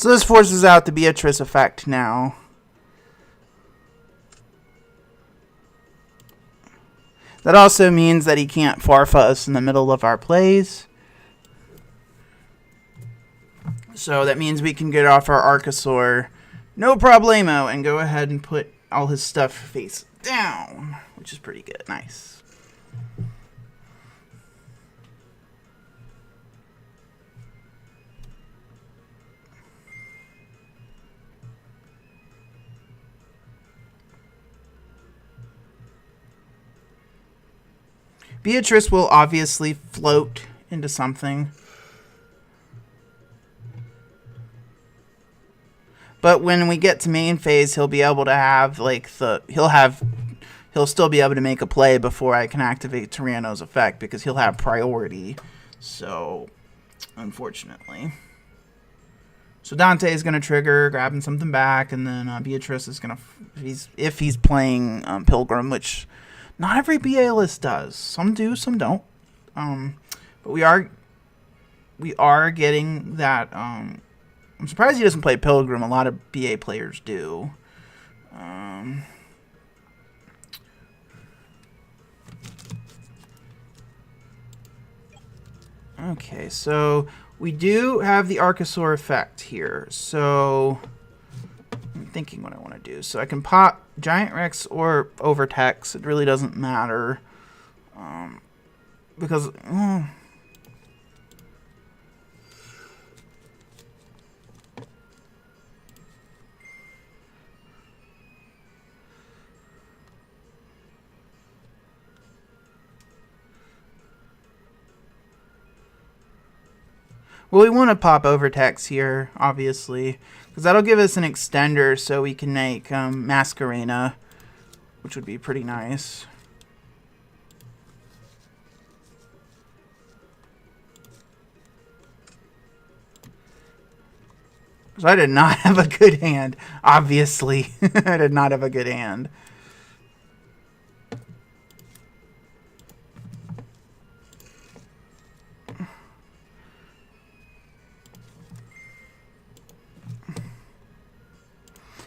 So this forces out the Beatrice effect now. That also means that he can't Farfa us in the middle of our plays. So that means we can get off our Archosaur no problemo and go ahead and put all his stuff face down, which is pretty good. Nice. Beatrice will obviously float into something. But when we get to main phase, he'll be able to have, like, he'll still be able to make a play before I can activate Tyranno's effect, because he'll have priority. So, unfortunately. So Dante is going to trigger, grabbing something back, and then Beatrice is going to, if he's playing Pilgrim, which not every BA list does. Some do, some don't. But we are getting that. I'm surprised he doesn't play Pilgrim. A lot of BA players do. Okay, so we do have the Archosaur effect here. So I'm thinking what I want to do. So I can pop Giant Rex or Overtex. It really doesn't matter. because well, we want to pop Overtext here, obviously, because that'll give us an extender so we can make Masquerena, which would be pretty nice. So I did not have a good hand, obviously. I did not have a good hand.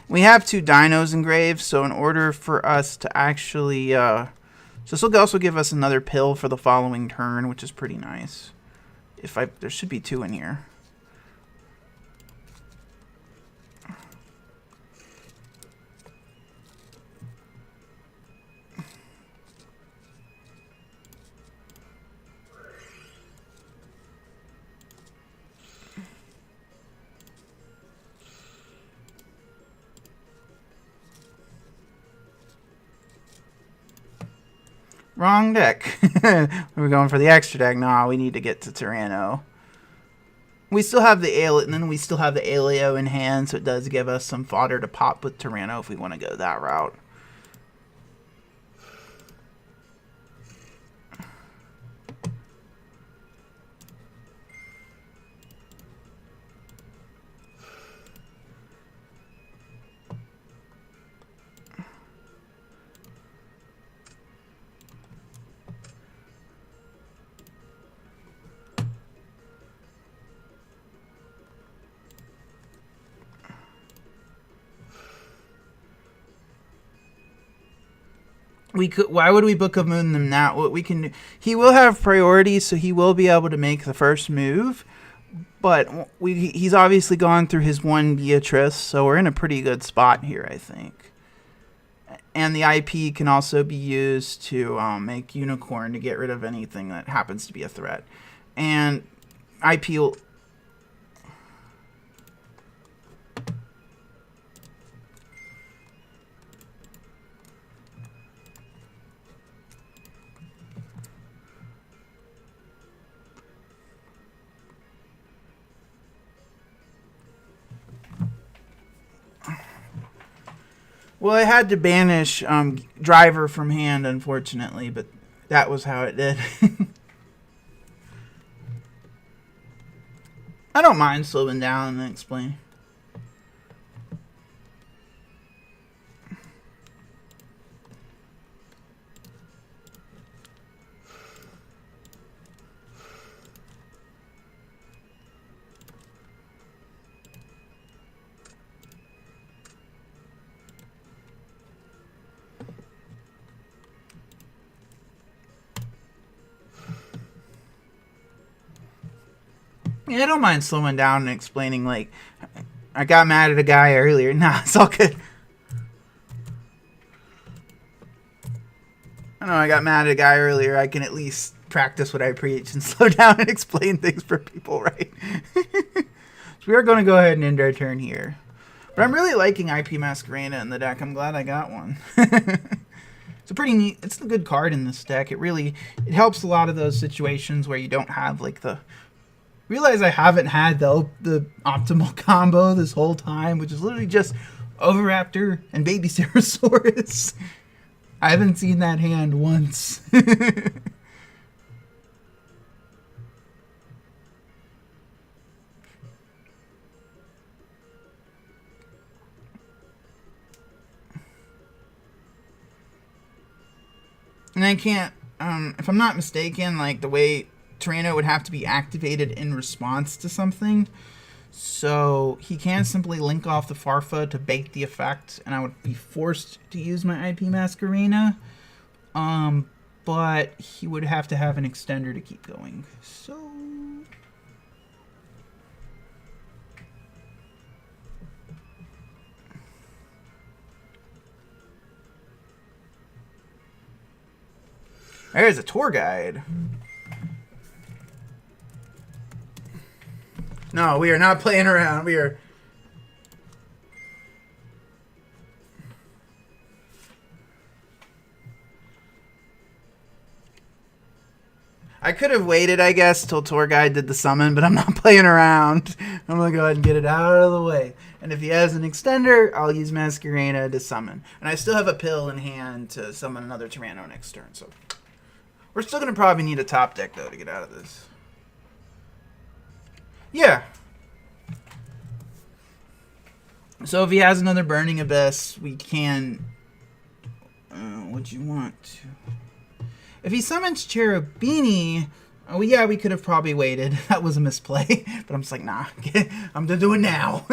We have 2 dinos engraved, so in order for us to actually... so this will also give us another pill for the following turn, which is pretty nice. There should be 2 in here. Wrong deck. We're going for the extra deck. Nah, we need to get to Tyranno. We still have the Alio, and then we still have the Alio in hand, so it does give us some fodder to pop with Tyranno if we want to go that route. We could. Why would we Book of Moon them now? What we can do, he will have priority, so he will be able to make the first move. But he's obviously gone through his 1 Beatrice, so we're in a pretty good spot here, I think. And the IP can also be used to make Unicorn to get rid of anything that happens to be a threat. And IP will... Well, I had to banish Driver from hand, unfortunately, but that was how it did. I don't mind slowing down and explaining. Yeah, I don't mind slowing down and explaining, like, I got mad at a guy earlier. Nah, it's all good. I know I got mad at a guy earlier. I can at least practice what I preach and slow down and explain things for people, right? So we are going to go ahead and end our turn here. But I'm really liking IP Masquerena in the deck. I'm glad I got one. It's a pretty neat, it's a good card in this deck. It helps a lot of those situations where you don't have, like, realize I haven't had the optimal combo this whole time, which is literally just Oviraptor and Baby Cerosaurus. I haven't seen that hand once. And I can't, if I'm not mistaken, like, the way Tyranno would have to be activated in response to something. So he can simply link off the Farfa to bait the effect, and I would be forced to use my IP Masquerena. But he would have to have an extender to keep going. So... there's a tour guide. No, we are not playing around. We are... I could have waited, I guess, till Tour Guide did the summon, but I'm not playing around. I'm going to go ahead and get it out of the way. And if he has an extender, I'll use Masquerena to summon. And I still have a pill in hand to summon another Tyranno next turn, so... We're still going to probably need a top deck, though, to get out of this. Yeah. So if he has another Burning Abyss, we can... what'd you want to... If he summons Cherubini, oh yeah, we could have probably waited. That was a misplay. But I'm just like, nah, I'm gonna do it now.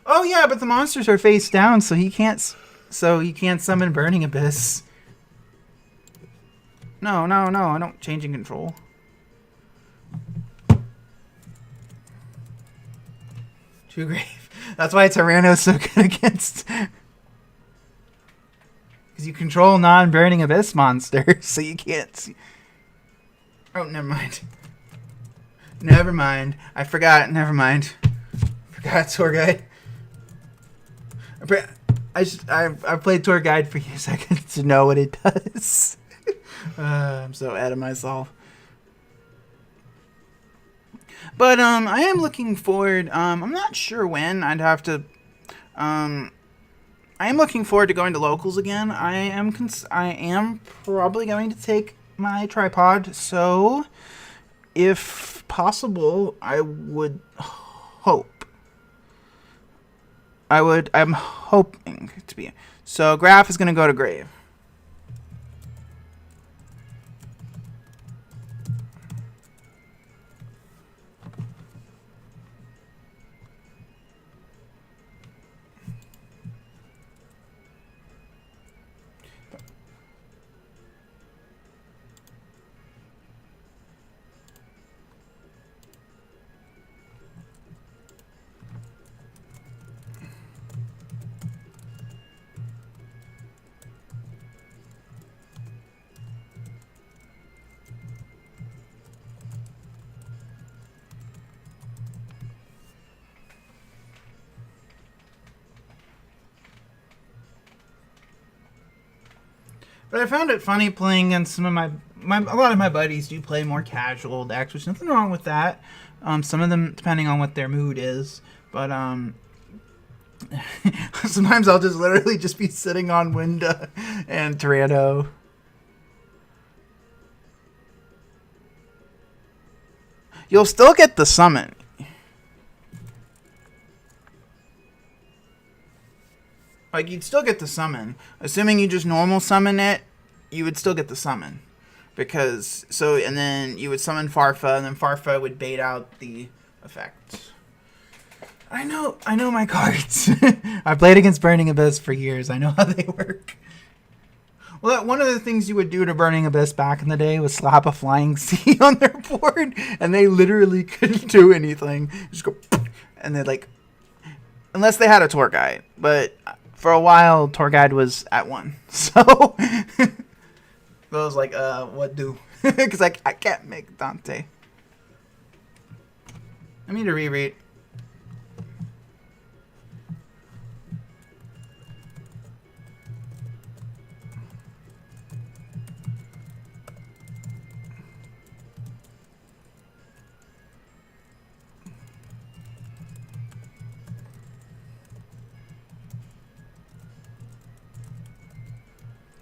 Oh yeah, but the monsters are face down, so he can't summon Burning Abyss. No, I don't changing control. Too grave. That's why Tyranno's so good against... Because you control non-Burning Abyss monsters, so you can't see. Oh, never mind. Never mind. I forgot. Never mind. Forgot Tour Guide. I've played Tour Guide for years. I get to know what it does. I'm so out of myself. But I am looking forward. I'm not sure when. I'd have to. I am looking forward to going to locals again. I am probably going to take my tripod, so if possible, I would hope. I'm hoping to be. So Graf is going to go to Grave. But I found it funny playing against some of a lot of my buddies do play more casual decks, which nothing wrong with that. Some of them, depending on what their mood is. But sometimes I'll just literally just be sitting on Winda and Tyranno. You'll still get the summon. Like, you'd still get the summon. Assuming you just normal summon it, you would still get the summon. Because, and then you would summon Farfa, and then Farfa would bait out the effect. I know my cards. I played against Burning Abyss for years. I know how they work. Well, one of the things you would do to Burning Abyss back in the day was slap a Flying Sea on their board, and they literally couldn't do anything. Just go, and they'd like, unless they had a tour guide, but... For a while, Tour Guide was at 1. So, I was like, what do? Because I can't make Dante. I need to reread.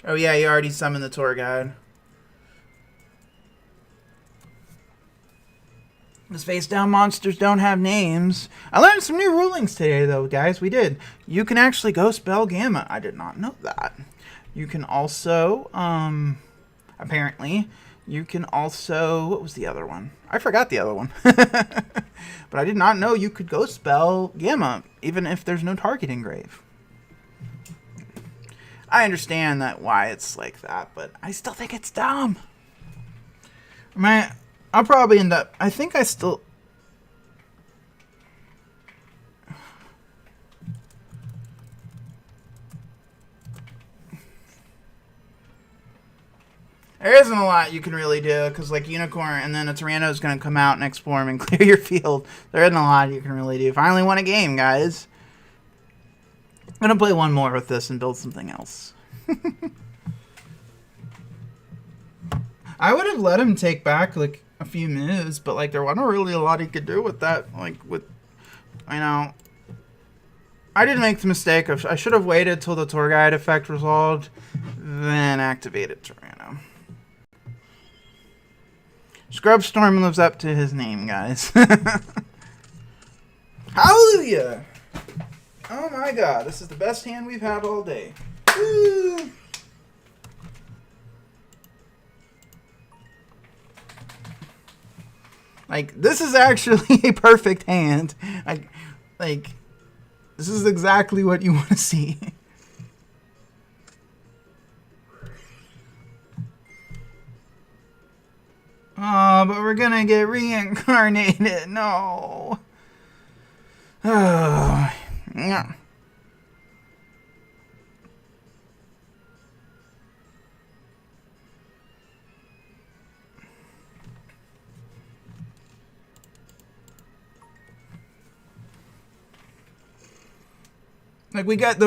Oh yeah, you already summoned the tour guide. These face down monsters don't have names. I learned some new rulings today though, guys. We did. You can actually go spell Gamma. I did not know that. You can also, apparently, you can also, what was the other one? I forgot the other one. But I did not know you could go spell Gamma, even if there's no target engraved. I understand that why it's like that, but I still think it's dumb. I'll probably end up... I think I still... There isn't a lot you can really do, because, like, Unicorn and then a Tyranno is going to come out and explore and clear your field. There isn't a lot you can really do. Finally won a game, guys. I'm going to play one more with this and build something else. I would have let him take back, like, a few moves, but, like, there wasn't really a lot he could do with that. Like, with, you know, I did make the mistake of, I should have waited till the tour guide effect resolved, then activated Tyranno. Scrubstorm lives up to his name, guys. Hallelujah! Oh my god, this is the best hand we've had all day. Woo! Like, this is actually a perfect hand. Like, this is exactly what you want to see. Oh, but we're gonna get reincarnated. No. Oh, yeah. Like, we get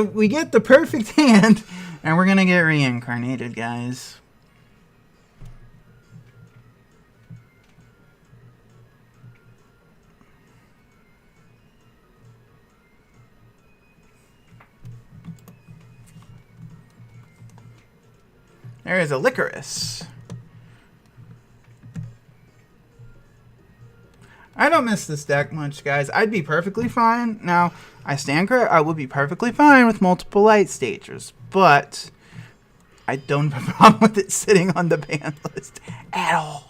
the perfect hand, and we're gonna get reincarnated, guys. There is a Licorice. I don't miss this deck much, guys. I'd be perfectly fine. Now, I stand correct. I would be perfectly fine with multiple light stagers, but I don't have a problem with it sitting on the ban list at all.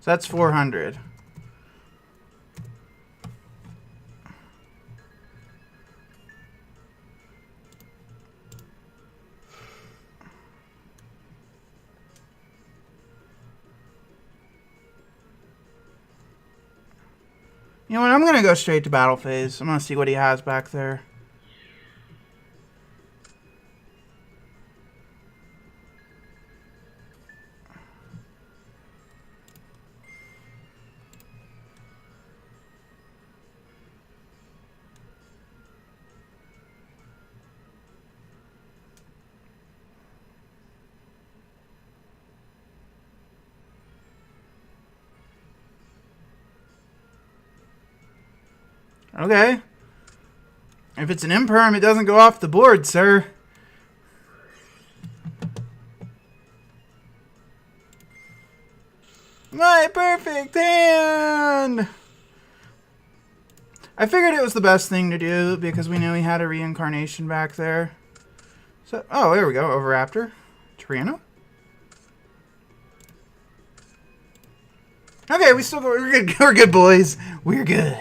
So that's 400. You know what? I'm going to go straight to battle phase. I'm going to see what he has back there. Okay. If it's an imperm, it doesn't go off the board, sir. My perfect hand! I figured it was the best thing to do because we knew he had a reincarnation back there. So, oh, there we go. Overraptor. Tyranno. Okay, we're good. We're good, boys. We're good.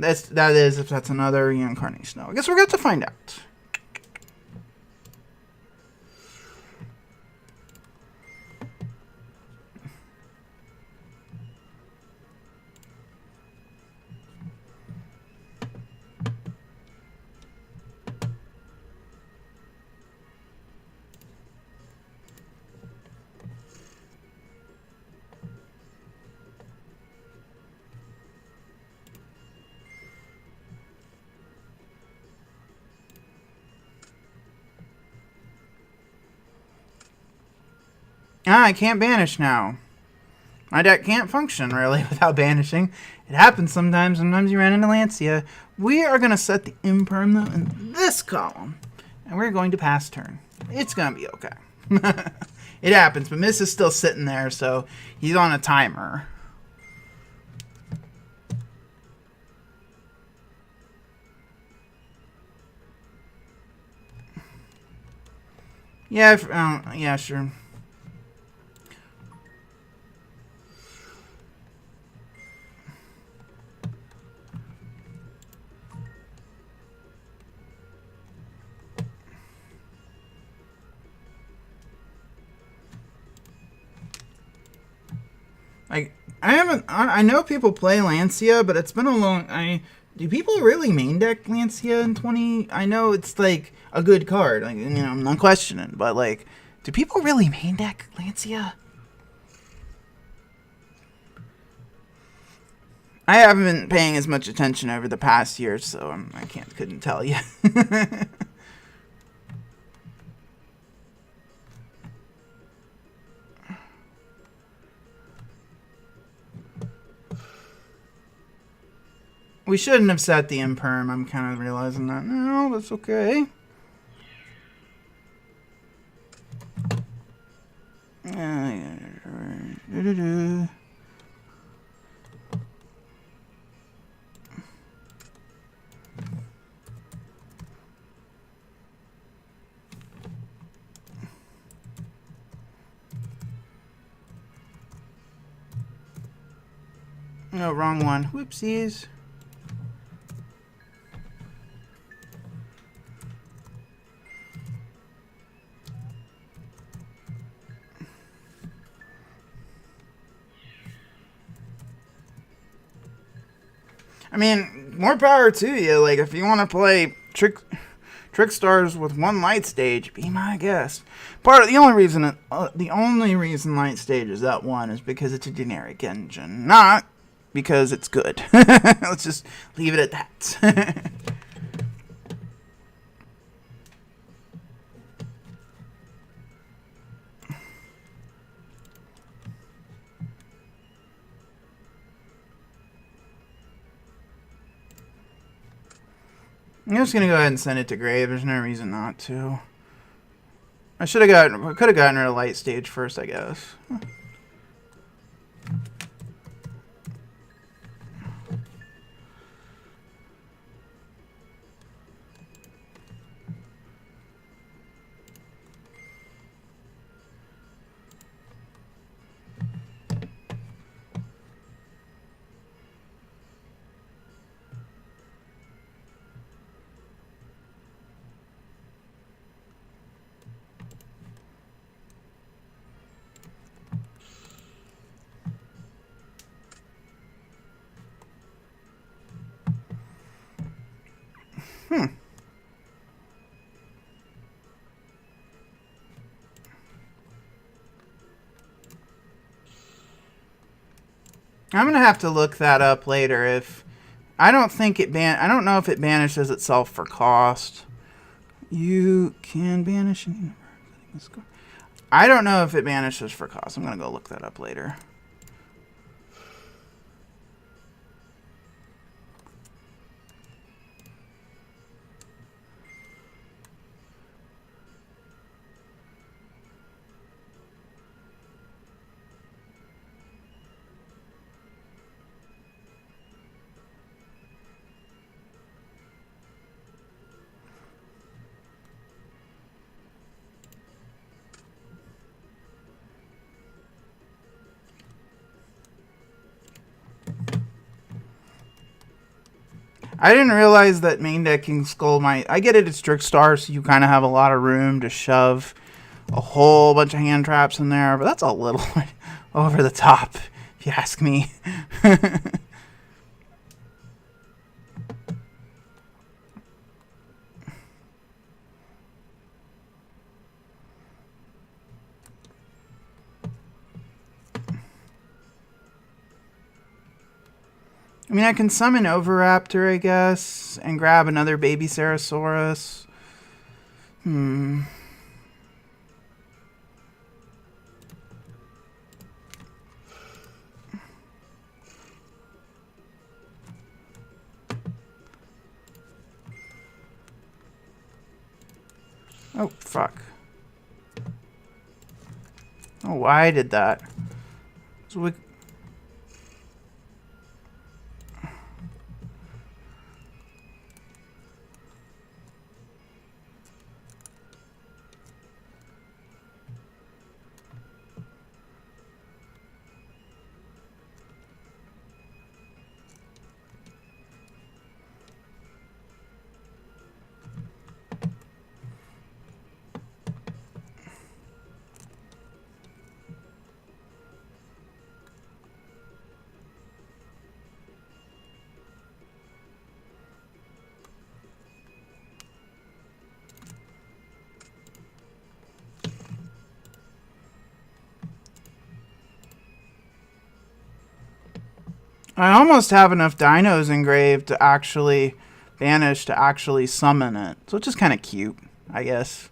That is if that's another reincarnation. I guess we're going to find out. Ah, I can't banish now. My deck can't function, really, without banishing. It happens sometimes. Sometimes you run into Lancia. We are going to set the imperm, though, in this column. And we're going to pass turn. It's going to be okay. It happens, but Miss is still sitting there, so he's on a timer. Yeah, yeah, sure. Like, I know people play Lancia, but it's been a long. Do people really main deck Lancia in 20? I know it's like a good card. Like, you know, I'm not questioning, but like, do people really main deck Lancia? I haven't been paying as much attention over the past year, so I couldn't tell you. We shouldn't have set the imperm. I'm kind of realizing that. No, that's okay. No, wrong one. Whoopsies. I mean, more power to you. Like, if you want to play Trick Stars with one light stage, be my guest. The only reason light stage is that one is because it's a generic engine, not because it's good. Let's just leave it at that. I'm just gonna go ahead and send it to grave. There's no reason not to. I could have gotten rid of light stage first, I guess. I'm gonna have to look that up later. I don't know if it banishes itself for cost. You can banish. I don't know if it banishes for cost. I'm gonna go look that up later. I didn't realize that main decking Skull might. I get it, it's Trick Star, so you kind of have a lot of room to shove a whole bunch of hand traps in there, but that's a little over the top, if you ask me. I mean, I can summon Overraptor, I guess, and grab another baby Cerosaurus. Oh, fuck. Oh, why I did that? So we... I almost have enough dinos engraved to actually banish to actually summon it. So it's just kind of cute, I guess.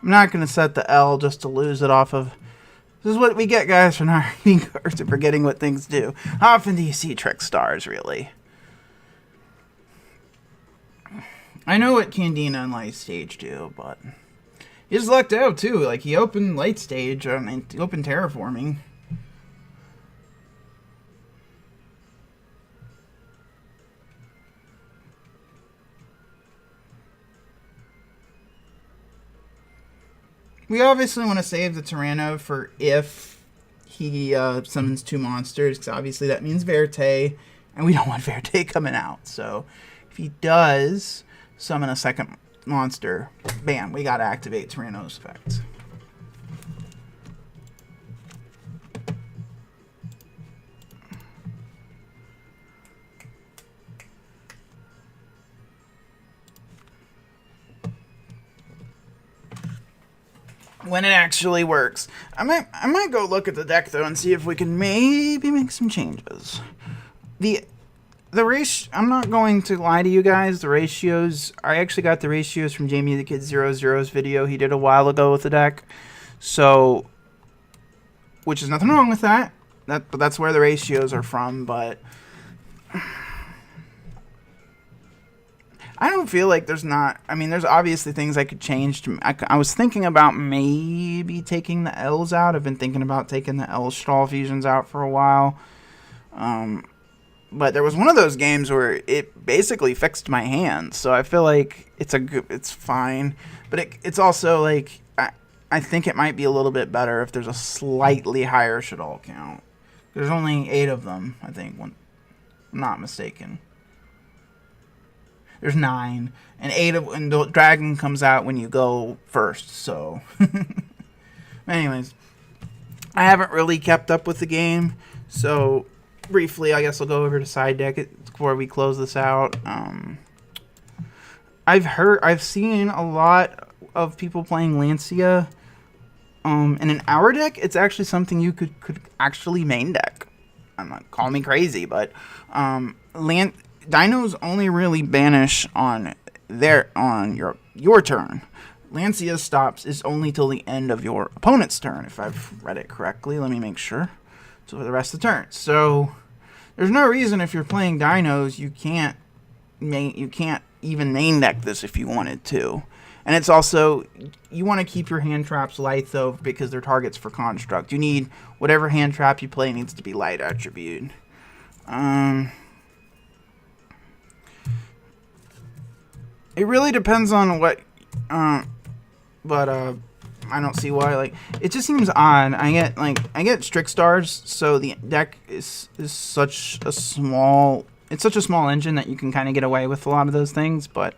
I'm not going to set the L just to lose it off of... This is what we get, guys, for not reading cards and forgetting what things do. How often do you see trick stars, really? I know what Candina and Light Stage do, but... He just lucked out, too. Like, he opened Light Stage, and he opened Terraforming. We obviously want to save the Tyranno for if he summons 2 monsters, because obviously that means Verte, and we don't want Verte coming out. So if he does summon a second monster, bam, we got to activate Tyranno's effect. When it actually works. I might go look at the deck though and see if we can maybe make some changes. The ratio, I'm not going to lie to you guys, the ratios, I actually got the ratios from Jamie the Kid 00's video he did a while ago with the deck. So, which is nothing wrong with that. But that's where the ratios are from, but I don't feel like there's not... I mean, there's obviously things I could change. I was thinking about maybe taking the L's out. I've been thinking about taking the L stall fusions out for a while. But there was one of those games where it basically fixed my hand. So I feel like it's fine. But it's also like... I think it might be a little bit better if there's a slightly higher Shaddoll count. There's only 8 of them, I think. I'm not mistaken. There's 9, and the dragon comes out when you go first. So, anyways, I haven't really kept up with the game. So, briefly, I guess I'll go over to side deck before we close this out. I've seen a lot of people playing Lancia. And in our deck, it's actually something you could actually main deck. I'm not call me crazy, but Dinos only really banish on your turn. Lancia stops is only till the end of your opponent's turn, if I've read it correctly. Let me make sure. So for the rest of the turn. So there's no reason if you're playing Dinos you can't even main deck this if you wanted to. And it's also, you want to keep your hand traps light though, because they're targets for construct. You need whatever hand trap you play needs to be light attribute. It really depends on what, but I don't see why. Like, it just seems odd. I get Strict Stars, so the deck is such a small. It's such a small engine that you can kind of get away with a lot of those things, but.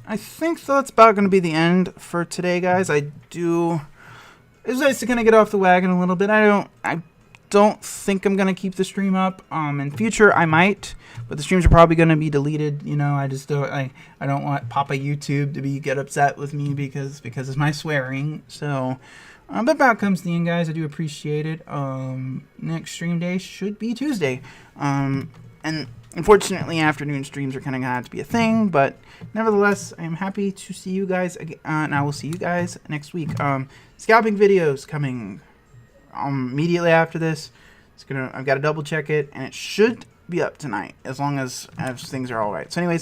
I think that's about going to be the end for today, guys. It's nice to kind of get off the wagon a little bit. I don't think I'm going to keep the stream up. In future, I might, but the streams are probably going to be deleted. You know, I don't want Papa YouTube to get upset with me because of my swearing. So, but about comes the end, guys. I do appreciate it. Next stream day should be Tuesday. And unfortunately, afternoon streams are kind of going to have to be a thing, but nevertheless, I am happy to see you guys again, and I will see you guys next week. Scalping videos coming immediately after this. I've got to double check it, and it should be up tonight, as long as things are all right. So anyways,